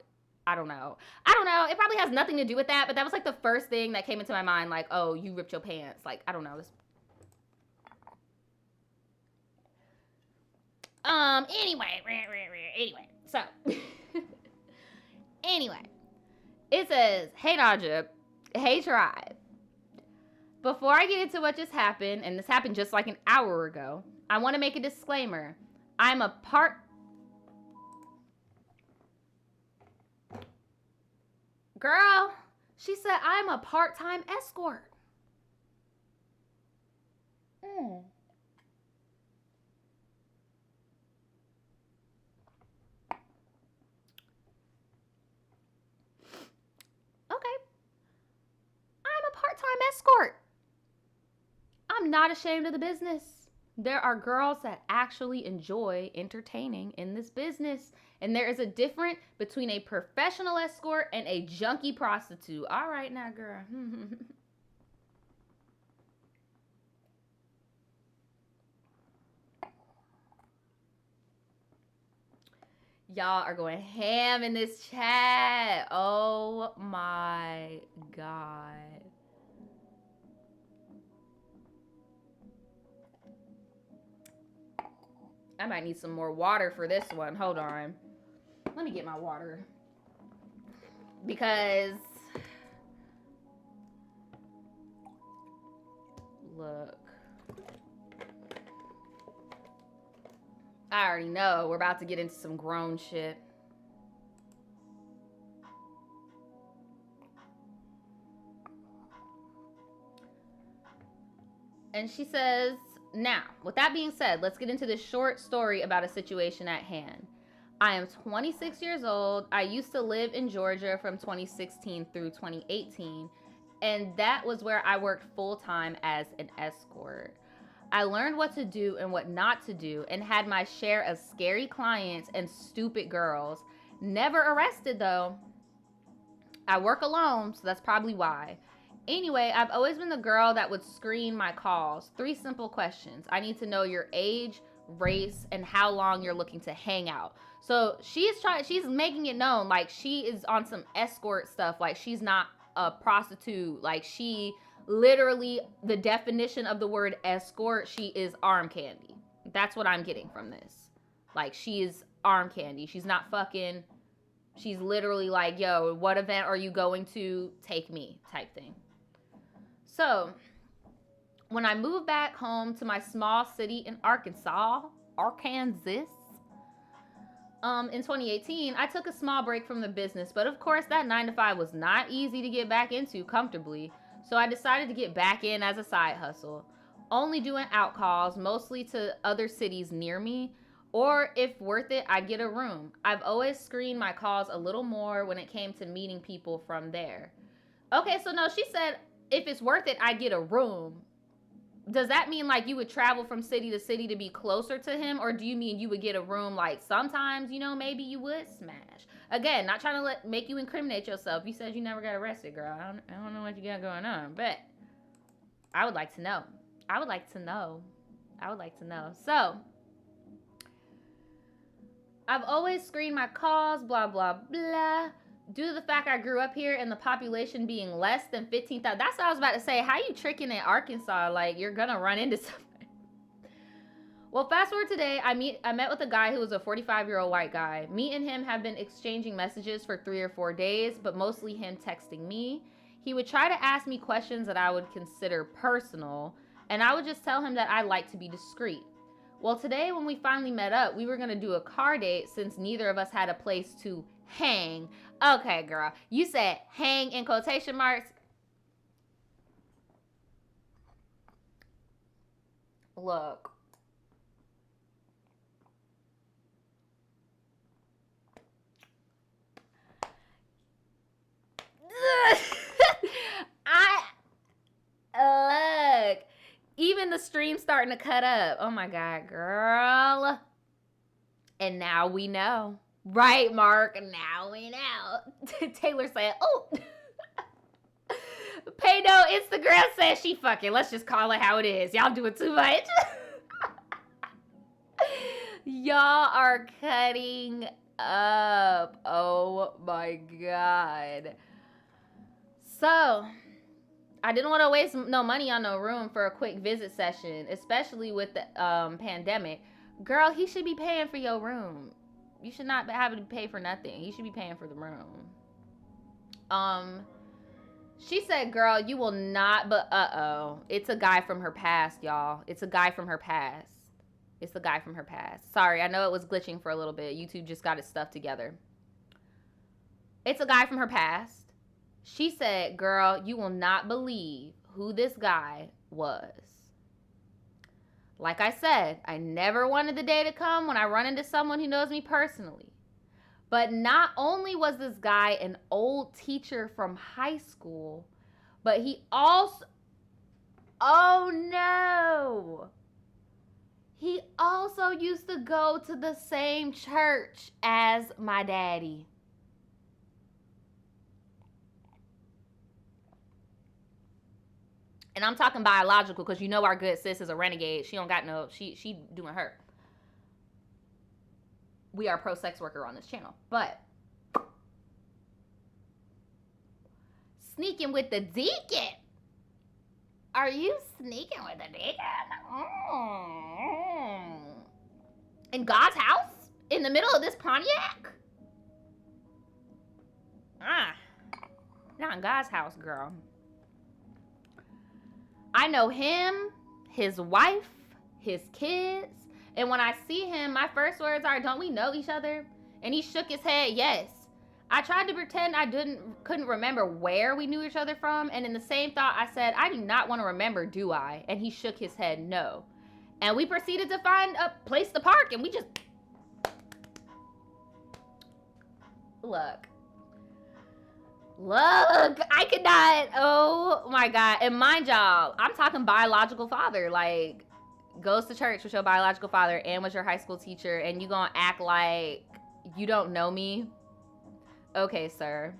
I don't know. It probably has nothing to do with that, but that was, like, the first thing that came into my mind. Like, oh, you ripped your pants. Like, I don't know. Anyway. So, anyway. It says, hey, Naja. Hey, Tribe. Before I get into what just happened, and this happened just like an hour ago, I want to make a disclaimer. I'm a Girl, she said, I'm a part-time escort. Okay. I'm a part-time escort. I'm I'm not ashamed of the business. There are girls that actually enjoy entertaining in this business. And there is a difference between a professional escort and a junkie prostitute. All right now, girl. Y'all are going ham in this chat. Oh my God. I might need some more water for this one. Hold on. Let me get my water. Because, look. I already know we're about to get into some grown shit. And she says, now, with that being said, let's get into this short story about a situation at hand. I am 26 years old. I used to live in Georgia from 2016 through 2018, and that was where I worked full-time as an escort. I learned what to do and what not to do and had my share of scary clients and stupid girls. Never arrested, though. I work alone, so that's probably why. Anyway, I've always been the girl that would screen my calls. 3 simple questions. I need to know your age, race, and how long you're looking to hang out. So she's making it known like she is on some escort stuff. Like she's not a prostitute. Like she literally, the definition of the word escort, she is arm candy. That's what I'm getting from this. Like she is arm candy. She's not fucking. She's literally like, yo, what event are you going to? Take me type thing. So, when I moved back home to my small city in Arkansas, in 2018, I took a small break from the business, but of course that 9-to-5 was not easy to get back into comfortably, so I decided to get back in as a side hustle, only doing out calls, mostly to other cities near me, or if worth it, I'd get a room. I've always screened my calls a little more when it came to meeting people from there. Okay, so no, she said, if it's worth it, I'd get a room. Does that mean like you would travel from city to city to be closer to him? Or do you mean you would get a room like sometimes, you know, maybe you would smash? Again, not trying to make you incriminate yourself. You said you never got arrested, girl. I don't know what you got going on, but I would like to know. I would like to know. So, I've always screened my calls, blah, blah, blah. Due to the fact I grew up here and the population being less than 15,000. That's what I was about to say. How you tricking in Arkansas? Like, you're going to run into something. Well, fast forward today, I met with a guy who was a 45-year-old white guy. Me and him have been exchanging messages for 3 or 4 days, but mostly him texting me. He would try to ask me questions that I would consider personal, and I would just tell him that I like to be discreet. Well, today when we finally met up, we were going to do a car date since neither of us had a place to hang. Okay, girl. You said hang in quotation marks. Look. Look. Even the stream's starting to cut up. Oh my God, girl. And now we know. Right, Mark. Now we know. Taylor said, oh. Pay no Instagram says she fucking. Let's just call it how it is. Y'all doing too much. Y'all are cutting up. Oh my God. So, I didn't want to waste no money on no room for a quick visit session, especially with the pandemic. Girl, he should be paying for your room. You should not have to pay for nothing. He should be paying for the room. She said, girl, you will not, but uh-oh. It's a guy from her past, y'all. It's a guy from her past. Sorry, I know it was glitching for a little bit. YouTube just got its stuff together. It's a guy from her past. She said, girl, you will not believe who this guy was. Like I said, I never wanted the day to come when I run into someone who knows me personally. But not only was this guy an old teacher from high school, but he also... Oh no. He also used to go to the same church as my daddy. And I'm talking biological because you know our good sis is a renegade. She don't got no, she doing her. We are pro sex worker on this channel. But sneaking with the deacon. Are you sneaking with the deacon? In God's house? In the middle of this Pontiac? Not in God's house, girl. I know him, his wife, his kids. And when I see him, my first words are, don't we know each other? And he shook his head, yes. I tried to pretend I couldn't remember where we knew each other from. And in the same thought, I said, I do not want to remember, do I? And he shook his head, no. And we proceeded to find a place to park. And we just... Look, I could not. Oh my God. And mind y'all, I'm talking biological father. Like, goes to church with your biological father and with your high school teacher. And you gonna act like you don't know me? Okay, sir.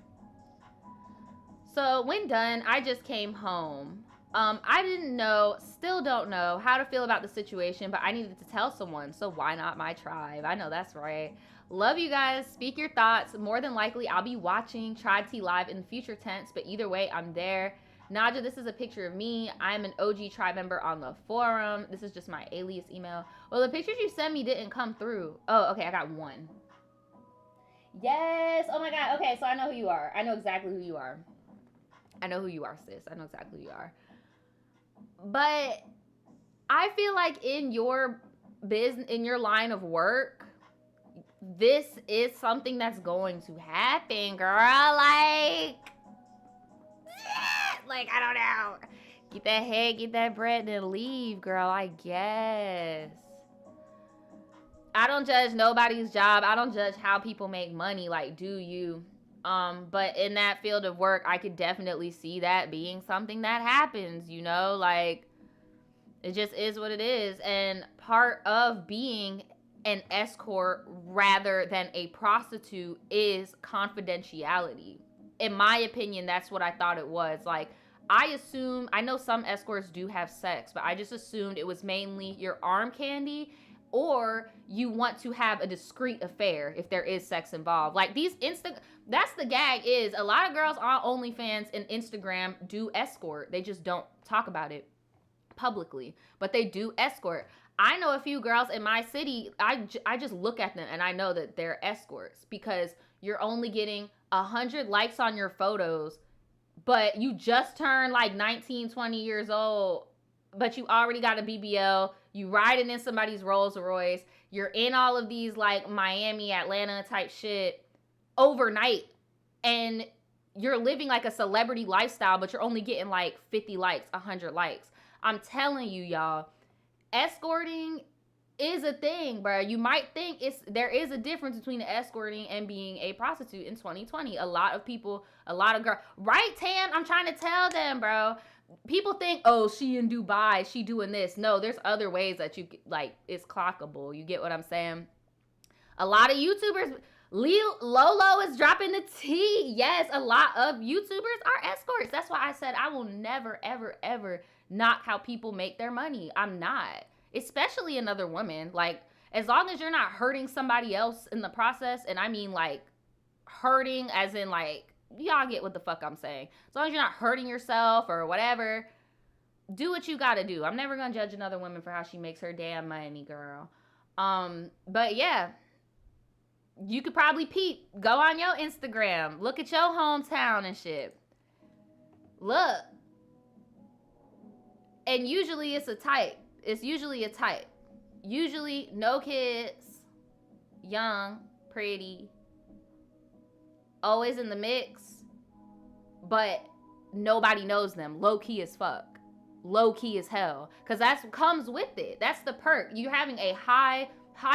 So when done, I just came home. I still don't know how to feel about the situation, but I needed to tell someone. So why not my tribe? I know that's right. Love you guys. Speak your thoughts. More than likely, I'll be watching TribeTea live in the future tense, but either way, I'm there. Naja, this is a picture of me. I'm an OG tribe member on the forum. This is just my alias email. Well, the pictures you sent me didn't come through. Oh, okay, I got one. Yes. Oh my God. Okay, so I know who you are. I know exactly who you are. I know who you are, sis. I know exactly who you are. But I feel like in your business, in your line of work, this is something that's going to happen, girl. Like I don't know. Get that head, get that bread, then leave, girl. I guess. I don't judge nobody's job. I don't judge how people make money. Like, do you? But in that field of work, I could definitely see that being something that happens, you know? Like, it just is what it is. And part of being an escort rather than a prostitute is confidentiality. In my opinion, that's what I thought it was. Like, I know some escorts do have sex, but I just assumed it was mainly your arm candy, or you want to have a discreet affair if there is sex involved. Like that's the gag is a lot of girls on OnlyFans and Instagram do escort. They just don't talk about it publicly, but they do escort. I know a few girls in my city, I just look at them and I know that they're escorts because you're only getting 100 likes on your photos, but you just turned like 19, 20 years old, but you already got a BBL, you riding in somebody's Rolls Royce, you're in all of these like Miami, Atlanta type shit overnight, and you're living like a celebrity lifestyle, but you're only getting like 50 likes, 100 likes. I'm telling you, y'all, escorting is a thing, bro. You might think there is a difference between escorting and being a prostitute in 2020. A lot of girls, right, Tam? I'm trying to tell them, bro. People think, oh, she in Dubai, she doing this. No, there's other ways that you, like, it's clockable. You get what I'm saying? A lot of YouTubers, Lolo is dropping the tea. Yes, a lot of YouTubers are escorts. That's why I said I will never, ever, ever knock how people make their money. I'm not. Especially another woman. Like, as long as you're not hurting somebody else in the process, and I mean, like, hurting as in, like, y'all get what the fuck I'm saying. As long as you're not hurting yourself or whatever, do what you gotta do. I'm never gonna judge another woman for how she makes her damn money, girl. But yeah, you could probably peep. Go on your Instagram. Look at your hometown and shit. Look. And usually it's a type. It's usually a type. Usually no kids, young, pretty, always in the mix, but nobody knows them. Low key as fuck. Low key as hell. Because that's comes with it. That's the perk. You're having a high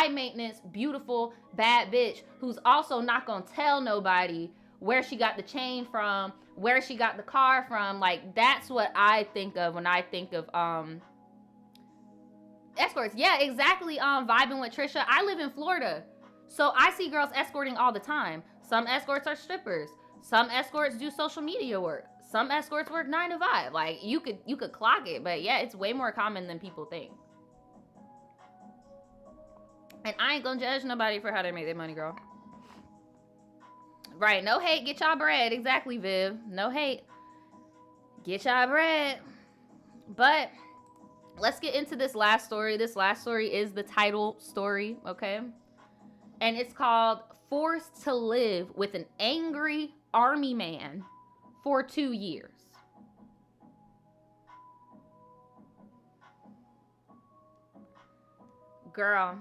maintenance, beautiful, bad bitch who's also not going to tell nobody where she got the chain from, where she got the car from. Like, that's what I think of when I think of escorts. Yeah, exactly. Vibing with Trisha. I live in Florida, so I see girls escorting all the time. Some escorts are strippers. Some escorts do social media work. Some escorts work 9 to 5. Like, you could clock it, but yeah, it's way more common than people think. And I ain't gonna judge nobody for how they make their money, girl. Right, no hate, get y'all bread. Exactly, Viv. No hate. Get y'all bread. But let's get into this last story. This last story is the title story, okay? And it's called Forced to Live with an Angry Army Man for 2 years. Girl.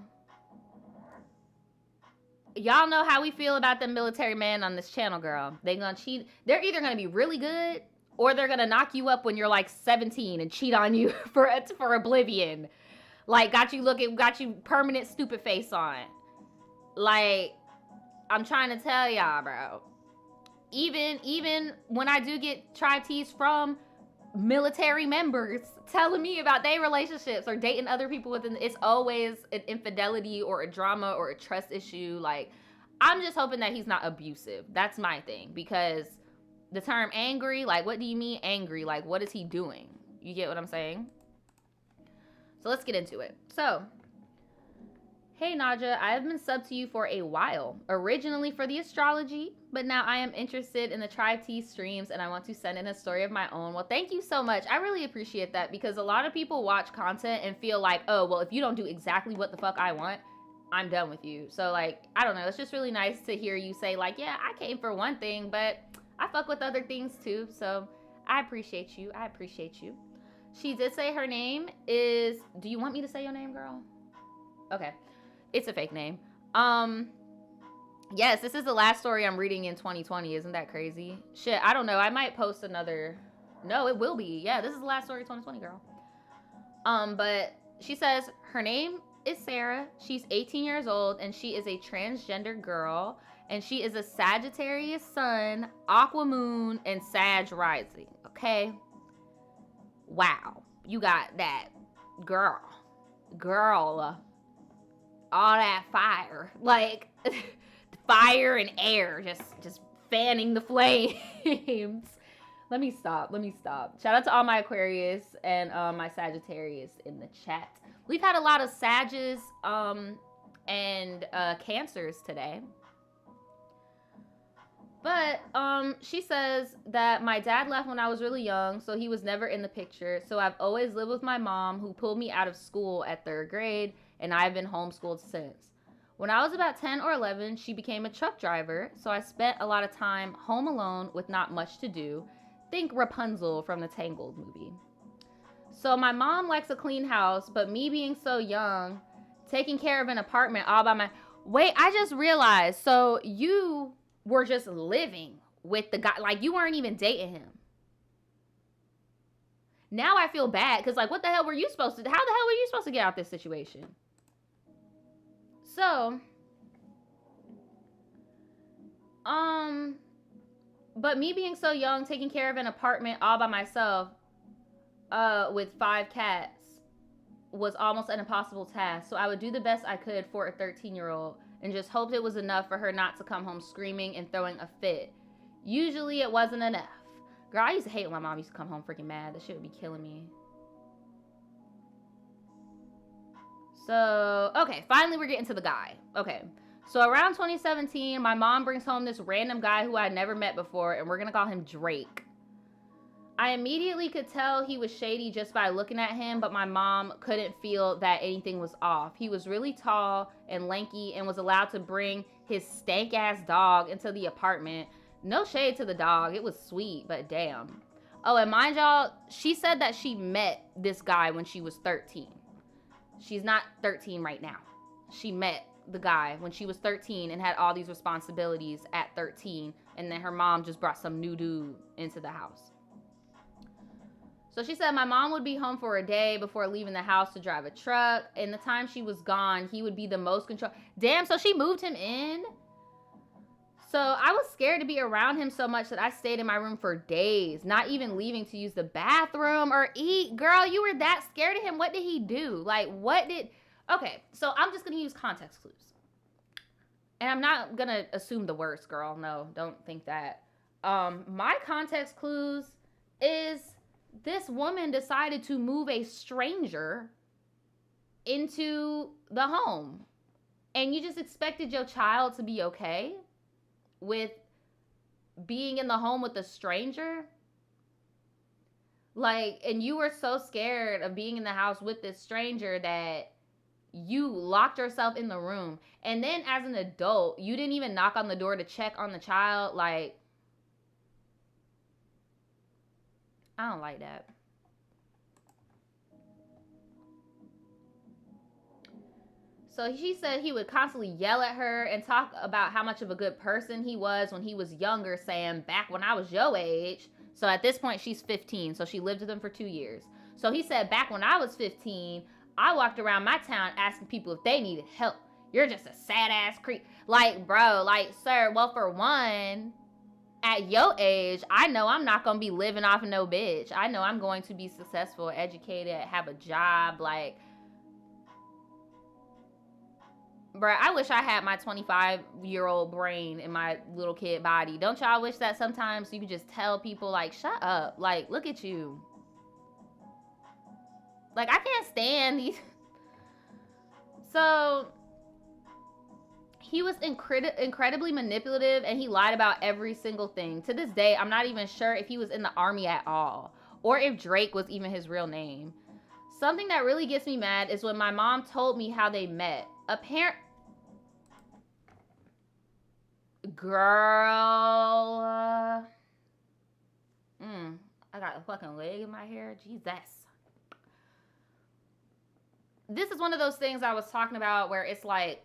Y'all know how we feel about the military man on this channel, girl. They gonna cheat. They're either gonna be really good or they're gonna knock you up when you're like 17 and cheat on you for oblivion. Like, got you permanent stupid face on. Like, I'm trying to tell y'all, bro. Even when I do get tribe teas from military members telling me about their relationships or dating other people within, it's always an infidelity or a drama or a trust issue. Like, I'm just hoping that he's not abusive. That's my thing, because the term angry, like, what do you mean angry? Like, what is he doing? You get what I'm saying? So let's get into it. So, hey Naja, I have been subbed to you for a while, originally for the astrology, but now I am interested in the Tribe Tea streams and I want to send in a story of my own. Well, thank you so much. I really appreciate that, because a lot of people watch content and feel like, oh, well, if you don't do exactly what the fuck I want, I'm done with you. So, like, I don't know. It's just really nice to hear you say, like, yeah, I came for one thing, but I fuck with other things too. So I appreciate you. I appreciate you. She did say her name is, do you want me to say your name, girl? Okay. It's a fake name. Yes, this is the last story I'm reading in 2020. Isn't that crazy? Shit, I don't know. I might post another. No, it will be. Yeah, this is the last story of 2020, girl. But she says her name is Sarah. She's 18 years old and she is a transgender girl. And she is a Sagittarius sun, Aqua moon, and Sag rising. Okay? Wow. You got that. Girl. All that fire. Like, fire and air. Just fanning the flames. Let me stop. Shout out to all my Aquarius and my Sagittarius in the chat. We've had a lot of Sages and Cancers today. But she says that my dad left when I was really young, so he was never in the picture. So I've always lived with my mom, who pulled me out of school at 3rd grade, and I've been homeschooled since. When I was about 10 or 11, she became a truck driver, so I spent a lot of time home alone with not much to do. Think Rapunzel from the Tangled movie. So my mom likes a clean house, but me being so young, taking care of an apartment all by my... Wait, I just realized, so you were just living with the guy, like you weren't even dating him. Now I feel bad, because like, what the hell were you supposed to, how the hell were you supposed to get out this situation? So, but me being so young, taking care of an apartment all by myself, with 5 cats was almost an impossible task. So I would do the best I could for a 13-year-old and just hoped it was enough for her not to come home screaming and throwing a fit. Usually it wasn't enough. Girl, I used to hate when my mom used to come home freaking mad. That shit would be killing me. So, okay, finally we're getting to the guy. Okay, so around 2017, my mom brings home this random guy who I'd never met before, and we're gonna call him Drake. I immediately could tell he was shady just by looking at him, but my mom couldn't feel that anything was off. He was really tall and lanky and was allowed to bring his stank-ass dog into the apartment. No shade to the dog. It was sweet, but damn. Oh, and mind y'all, she said that she met this guy when she was 13. She's not 13 right now. She met the guy when she was 13 and had all these responsibilities at 13, and then her mom just brought some new dude into the house. So she said my mom would be home for a day before leaving the house to drive a truck. And the time she was gone, he would be the most control. Damn, so she moved him in? So I was scared to be around him so much that I stayed in my room for days, not even leaving to use the bathroom or eat. Girl, you were that scared of him. What did he do? Like, what did... Okay, so I'm just going to use context clues. And I'm not going to assume the worst, girl. No, don't think that. My context clues is this woman decided to move a stranger into the home. And you just expected your child to be okay with being in the home with a stranger? Like, and you were so scared of being in the house with this stranger that you locked yourself in the room. And then as an adult, you didn't even knock on the door to check on the child. Like, I don't like that. So she said he would constantly yell at her and talk about how much of a good person he was when he was younger, saying, back when I was your age. So at this point, she's 15. So she lived with him for 2 years. So he said, back when I was 15, I walked around my town asking people if they needed help. You're just a sad ass creep. Like, bro, like, sir, well, for one, at your age, I know I'm not going to be living off of no bitch. I know I'm going to be successful, educated, have a job, like... Bruh, I wish I had my 25-year-old brain in my little kid body. Don't y'all wish that sometimes you could just tell people, like, shut up. Like, look at you. Like, I can't stand these. So, he was incredibly manipulative, and he lied about every single thing. To this day, I'm not even sure if he was in the army at all, or if Drake was even his real name. Something that really gets me mad is when my mom told me how they met. Girl. I got a fucking leg in my hair. Jesus. This is one of those things I was talking about where it's like,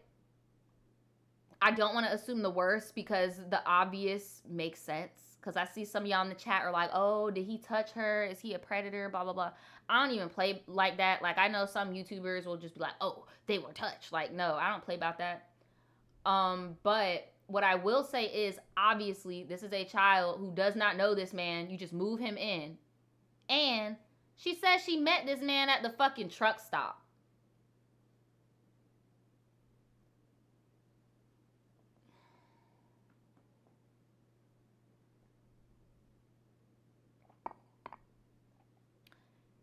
I don't want to assume the worst because the obvious makes sense. Because I see some of y'all in the chat are like, oh, did he touch her? Is he a predator? Blah, blah, blah. I don't even play like that. Like, I know some YouTubers will just be like, oh, they were touched. Like, no, I don't play about that. But what I will say is, obviously, this is a child who does not know this man. You just move him in. And she says she met this man at the fucking truck stop.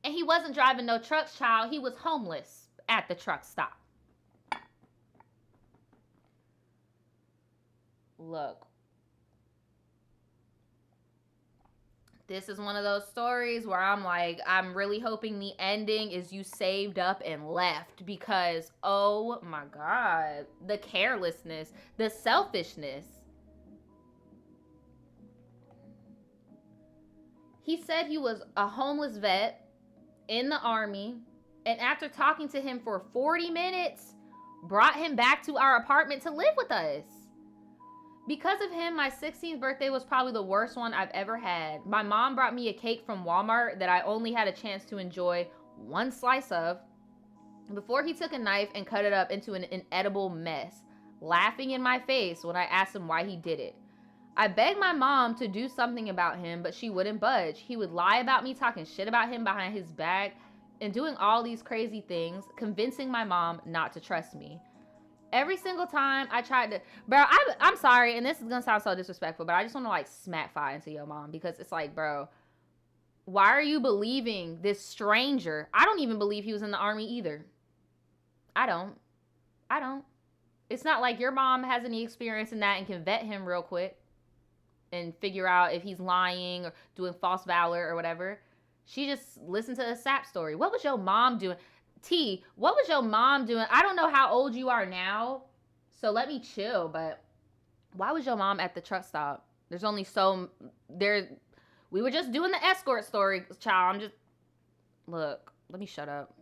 And he wasn't driving no trucks, child. He was homeless at the truck stop. Look. This is one of those stories where I'm like, I'm really hoping the ending is you saved up and left because, oh my God, the carelessness, the selfishness. He said he was a homeless vet in the army, and after talking to him for 40 minutes, brought him back to our apartment to live with us. Because of him, my 16th birthday was probably the worst one I've ever had. My mom brought me a cake from Walmart that I only had a chance to enjoy one slice of before he took a knife and cut it up into an inedible mess, laughing in my face when I asked him why he did it. I begged my mom to do something about him, but she wouldn't budge. He would lie about me, talking shit about him behind his back, and doing all these crazy things, convincing my mom not to trust me. Every single time I tried to... Bro, I'm sorry, and this is going to sound so disrespectful, but I just want to, like, smack fire into your mom because it's like, bro, why are you believing this stranger? I don't even believe he was in the army either. I don't. It's not like your mom has any experience in that and can vet him real quick and figure out if he's lying or doing false valor or whatever. She just listened to a sap story. What was your mom doing? T, what was your mom doing? I don't know how old you are now, so let me chill, but why was your mom at the truck stop? There's only so... We were just doing the escort story, child. I'm just... Look, let me shut up.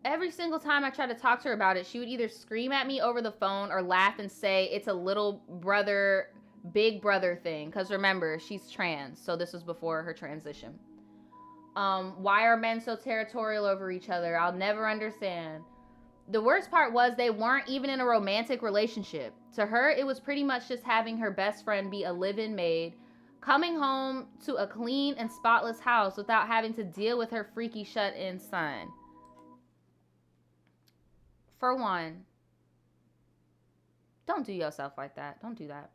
Every single time I tried to talk to her about it, she would either scream at me over the phone or laugh and say it's a little brother... big brother thing, because remember, she's trans, so this was before her transition. Why are men so territorial over each other? I'll never understand. The worst part was they weren't even in a romantic relationship. To her, it was pretty much just having her best friend be a live-in maid, coming home to a clean and spotless house without having to deal with her freaky shut-in son. For one, don't do yourself like that. Don't do that.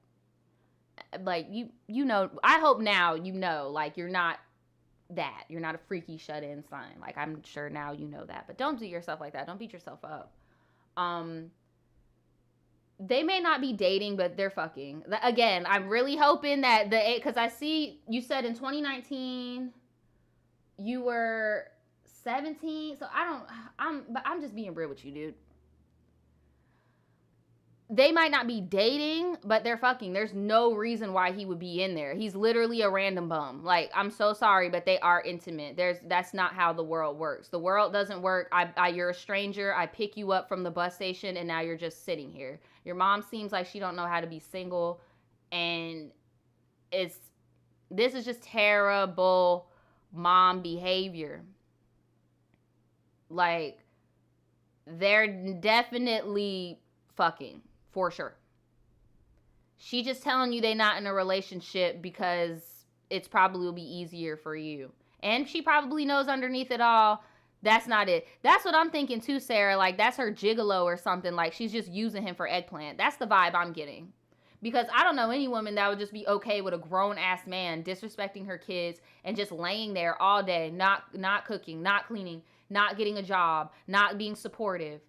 Like, you know, I hope now you know, like, you're not that. You're not a freaky shut-in son. Like, I'm sure now you know that. But don't do yourself like that. Don't beat yourself up. They may not be dating, but they're fucking. Again, I'm really hoping that because I see you said in 2019 you were 17. So I'm just being real with you, dude. They might not be dating, but they're fucking. There's no reason why he would be in there. He's literally a random bum. Like, I'm so sorry, but they are intimate. That's not how the world works. The world doesn't work. You're a stranger. I pick you up from the bus station, and now you're just sitting here. Your mom seems like she don't know how to be single, and this is just terrible mom behavior. Like, they're definitely fucking. For sure. She just telling you they're not in a relationship because it's probably will be easier for you. And she probably knows underneath it all, that's not it. That's what I'm thinking too, Sarah. Like, that's her gigolo or something. Like, she's just using him for eggplant. That's the vibe I'm getting. Because I don't know any woman that would just be okay with a grown-ass man disrespecting her kids and just laying there all day, not cooking, not cleaning, not getting a job, not being supportive.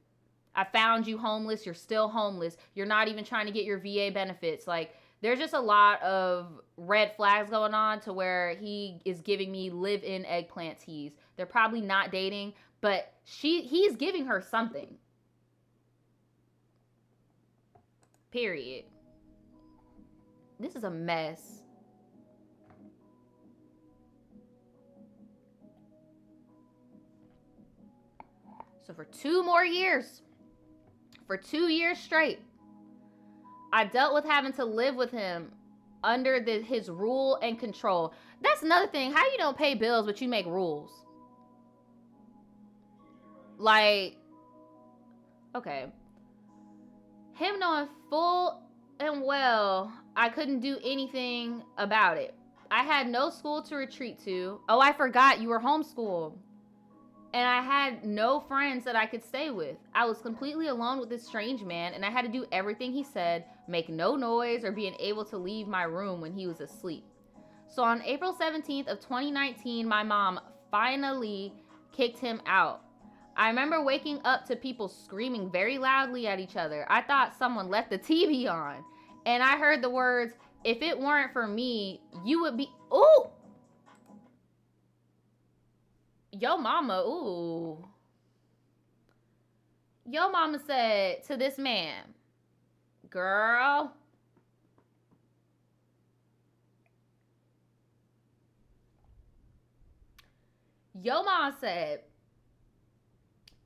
I found you homeless. You're still homeless. You're not even trying to get your VA benefits. Like, there's just a lot of red flags going on to where he is giving me live-in eggplant tease. They're probably not dating, but he's giving her something. Period. This is a mess. So for 2 more years, for 2 years straight, I dealt with having to live with him under his rule and control. That's another thing. How you don't pay bills, but you make rules? Like, okay. Him knowing full and well I couldn't do anything about it. I had no school to retreat to. Oh, I forgot you were homeschooled. And I had no friends that I could stay with. I was completely alone with this strange man, and I had to do everything he said, make no noise, or being able to leave my room when he was asleep. So on April 17th of 2019, my mom finally kicked him out. I remember waking up to people screaming very loudly at each other. I thought someone left the TV on. And I heard the words, "If it weren't for me, you would be..." Ooh! Yo mama, ooh. Yo mama said to this man, "Girl, yo mama said,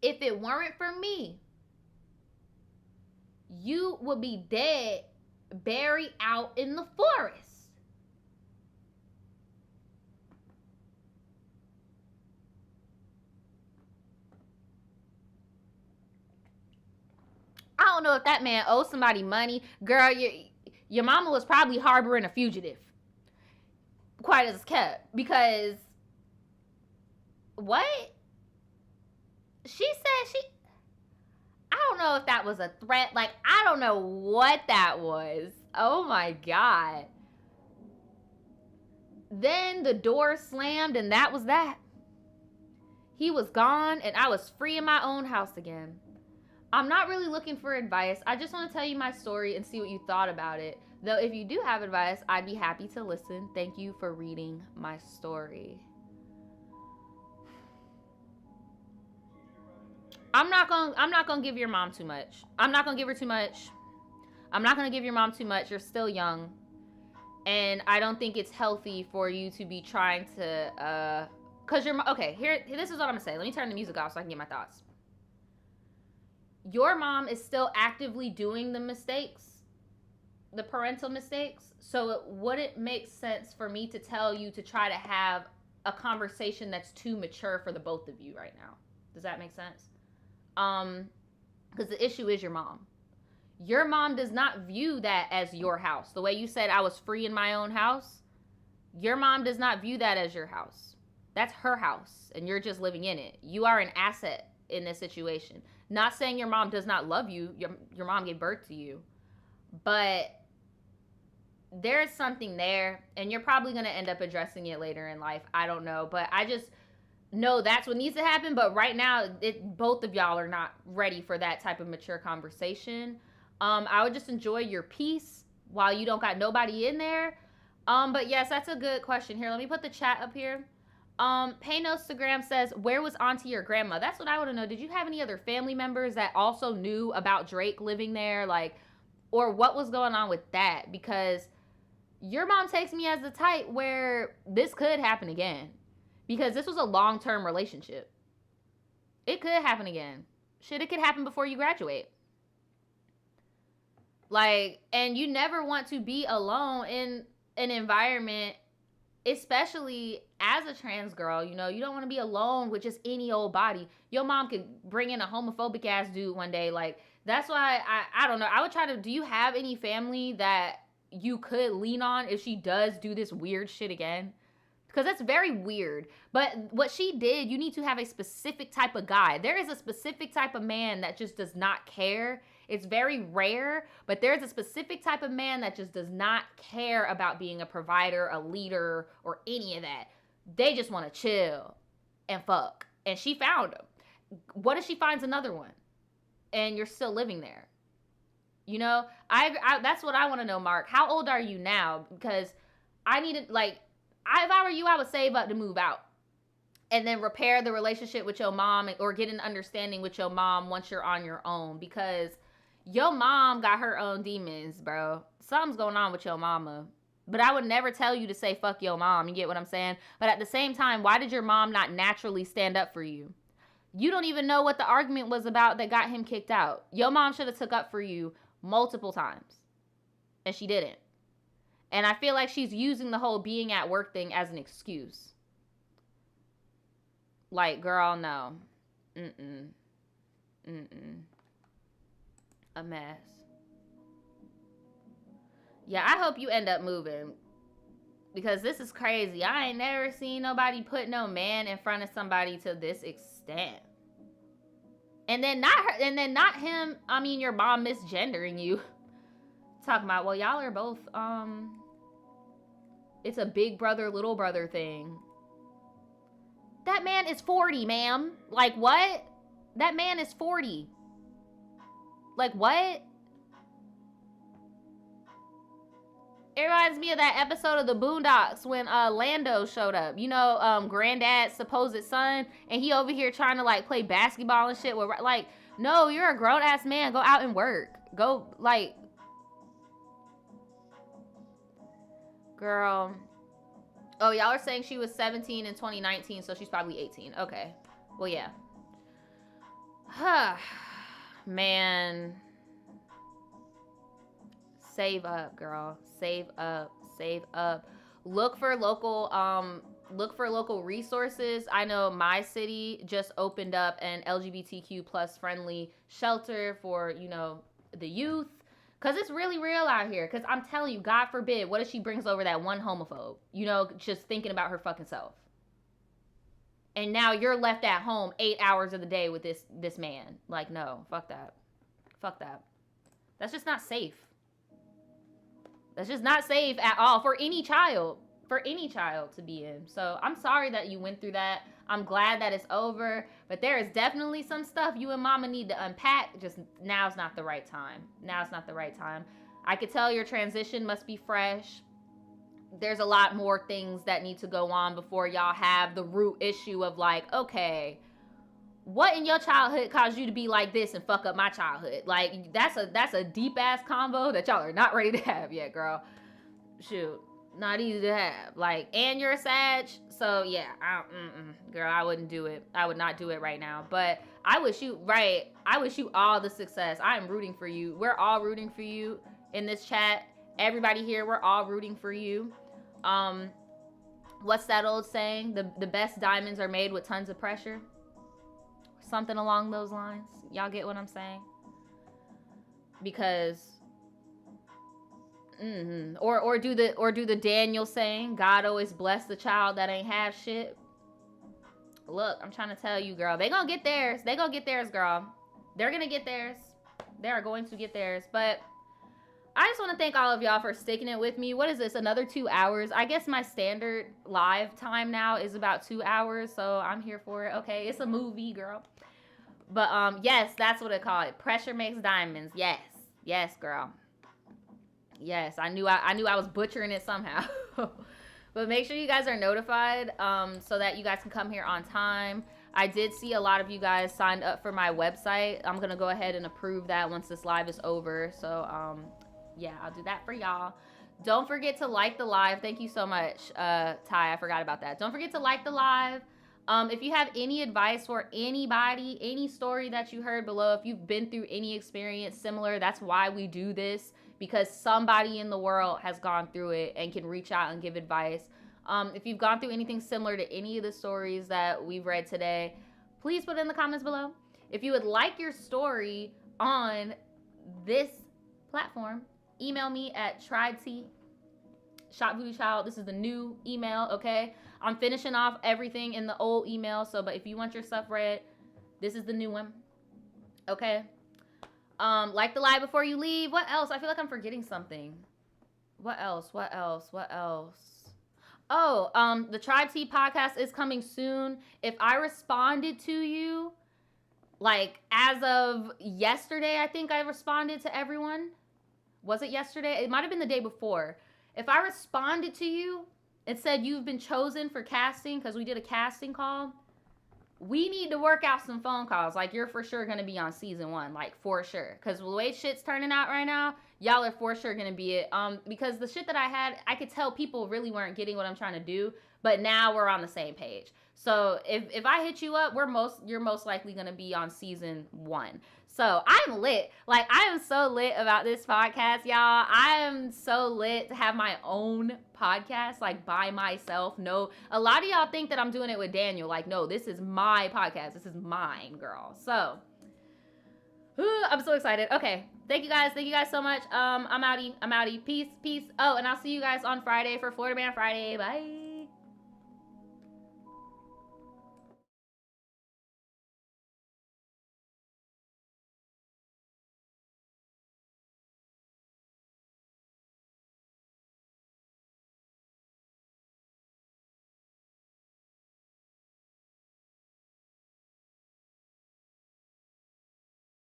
if it weren't for me, you would be dead, buried out in the forest." I don't know if that man owes somebody money. Girl, your mama was probably harboring a fugitive. Quite as kept. Because, what? She said I don't know if that was a threat. Like, I don't know what that was. Oh my God. Then the door slammed and that was that. He was gone and I was free in my own house again. I'm not really looking for advice. I just want to tell you my story and see what you thought about it. Though if you do have advice, I'd be happy to listen. Thank you for reading my story. I'm not gonna give your mom too much. I'm not gonna give her too much. I'm not gonna give your mom too much. You're still young. And I don't think it's healthy for you to be trying to okay, this is what I'm gonna say. Let me turn the music off so I can get my thoughts. Your mom is still actively doing the mistakes, the parental mistakes. So it wouldn't make sense for me to tell you to try to have a conversation that's too mature for the both of you right now. Does that make sense? Because the issue is your mom. Your mom does not view that as your house. The way you said I was free in my own house, your mom does not view that as your house. That's her house, and you're just living in it. You are an asset in this situation. Not saying your mom does not love you. Your mom gave birth to you. But there's something there, and you're probably going to end up addressing it later in life. I don't know. But I just know that's what needs to happen. But right now, both of y'all are not ready for that type of mature conversation. I would just enjoy your peace while you don't got nobody in there. But yes, that's a good question. Here, let me put the chat up here. Paynostagram says, where was auntie or grandma? That's what I want to know. Did you have any other family members that also knew about Drake living there? Like, or what was going on with that? Because your mom takes me as the type where this could happen again. Because this was a long-term relationship. It could happen again. Shit, it could happen before you graduate. Like, and you never want to be alone in an environment, especially as a trans girl. You know, you don't want to be alone with just any old body. Your mom could bring in a homophobic ass dude one day. Like, that's why I don't know. I would try to, do you have any family that you could lean on if she does do this weird shit again? Because that's very weird. But what she did, you need to have a specific type of guy. There is a specific type of man that just does not care. It's very rare, but there's a specific type of man that just does not care about being a provider, a leader, or any of that. They just want to chill and fuck. And she found him. What if she finds another one and you're still living there? You know, I that's what I want to know, Mark. How old are you now? Because I needed, like, if I were you, I would save up to move out and then repair the relationship with your mom, or get an understanding with your mom once you're on your own, because your mom got her own demons, bro. Something's going on with your mama. But I would never tell you to say fuck your mom. You get what I'm saying? But at the same time, why did your mom not naturally stand up for you? You don't even know what the argument was about that got him kicked out. Your mom should have took up for you multiple times. And she didn't. And I feel like she's using the whole being at work thing as an excuse. Like, girl, no. Mm-mm. A mess. Yeah, I hope you end up moving. Because this is crazy. I ain't never seen nobody put no man in front of somebody to this extent. And then not him, I mean your mom misgendering you. Talking about, well, y'all are both, it's a big brother, little brother thing. That man is 40, ma'am. Like, what? That man is 40. Like, what? It reminds me of that episode of the Boondocks when Lando showed up. You know, Granddad's supposed son, and he over here trying to, like, play basketball and shit. With, like, no, you're a grown-ass man. Go out and work. Go, like... Girl. Oh, y'all are saying she was 17 in 2019, so she's probably 18. Okay. Well, yeah. Man. Save up, girl. Save up. Save up. Look for local resources. I know my city just opened up an LGBTQ plus friendly shelter for, you know, the youth. Because it's really real out here. Because I'm telling you, God forbid, what if she brings over that one homophobe? You know, just thinking about her fucking self. And now you're left at home 8 hours of the day with this man. Like, no, fuck that. Fuck that. That's just not safe. That's just not safe at all for any child. For any child to be in. So I'm sorry that you went through that. I'm glad that it's over. But there is definitely some stuff you and mama need to unpack. Just now's not the right time. Now's not the right time. I could tell your transition must be fresh. There's a lot more things that need to go on before y'all have the root issue of like, okay, what in your childhood caused you to be like this and fuck up my childhood? Like, that's a deep ass combo that y'all are not ready to have yet, girl. Shoot. Not easy to have. Like, and you're a Sag, so yeah, girl, I wouldn't do it. I would not do it right now. But I wish you all the success. I am rooting for you. We're all rooting for you in this chat. Everybody here, we're all rooting for you. What's that old saying? The best diamonds are made with tons of pressure. Something along those lines. Y'all get what I'm saying? Because or do the Daniel saying, God always bless the child that ain't have shit. Look, I'm trying to tell you, girl, they gonna get theirs. They gonna get theirs, girl. They're gonna get theirs. They are going to get theirs. But I just want to thank all of y'all for sticking it with me. What is this? Another 2 hours? I guess my standard live time now is about 2 hours, so I'm here for it. Okay, it's a movie, girl. But yes, that's what I call it. Pressure makes diamonds. Yes, yes, girl. Yes, I knew I was butchering it somehow. But make sure you guys are notified so that you guys can come here on time. I did see a lot of you guys signed up for my website. I'm gonna go ahead and approve that once this live is over. So yeah, I'll do that for y'all. Don't forget to like the live. Thank you so much, Ty. I forgot about that. Don't forget to like the live. If you have any advice for anybody, any story that you heard below, if you've been through any experience similar, that's why we do this, because somebody in the world has gone through it and can reach out and give advice. If you've gone through anything similar to any of the stories that we've read today, please put it in the comments below. If you would like your story on this platform, email me at TRIBETEA, Shop Voodoo Child. This is the new email, okay? I'm finishing off everything in the old email, so but if you want your stuff read, this is the new one, okay? Like the live before you leave. What else? I feel like I'm forgetting something. What else? Oh, the TRIBETEA podcast is coming soon. If I responded to you, like as of yesterday, I think I responded to everyone. Was it yesterday? It might have been the day before. If I responded to you and said you've been chosen for casting, because we did a casting call, we need to work out some phone calls. Like, you're for sure going to be on season 1, like, for sure. Because the way shit's turning out right now, y'all are for sure going to be it. Because the shit that I had, I could tell people really weren't getting what I'm trying to do. But now we're on the same page. So if I hit you up, you're most likely going to be on season 1. So I'm lit. Like, I am so lit about this podcast, y'all. I am so lit to have my own podcast, like, by myself. No, a lot of y'all think that I'm doing it with Daniel. Like, no, this is my podcast. This is mine, girl. So, I'm so excited. Okay. Thank you guys. Thank you guys so much. I'm outie. Peace. Oh, and I'll see you guys on Friday for Florida Man Friday. Bye.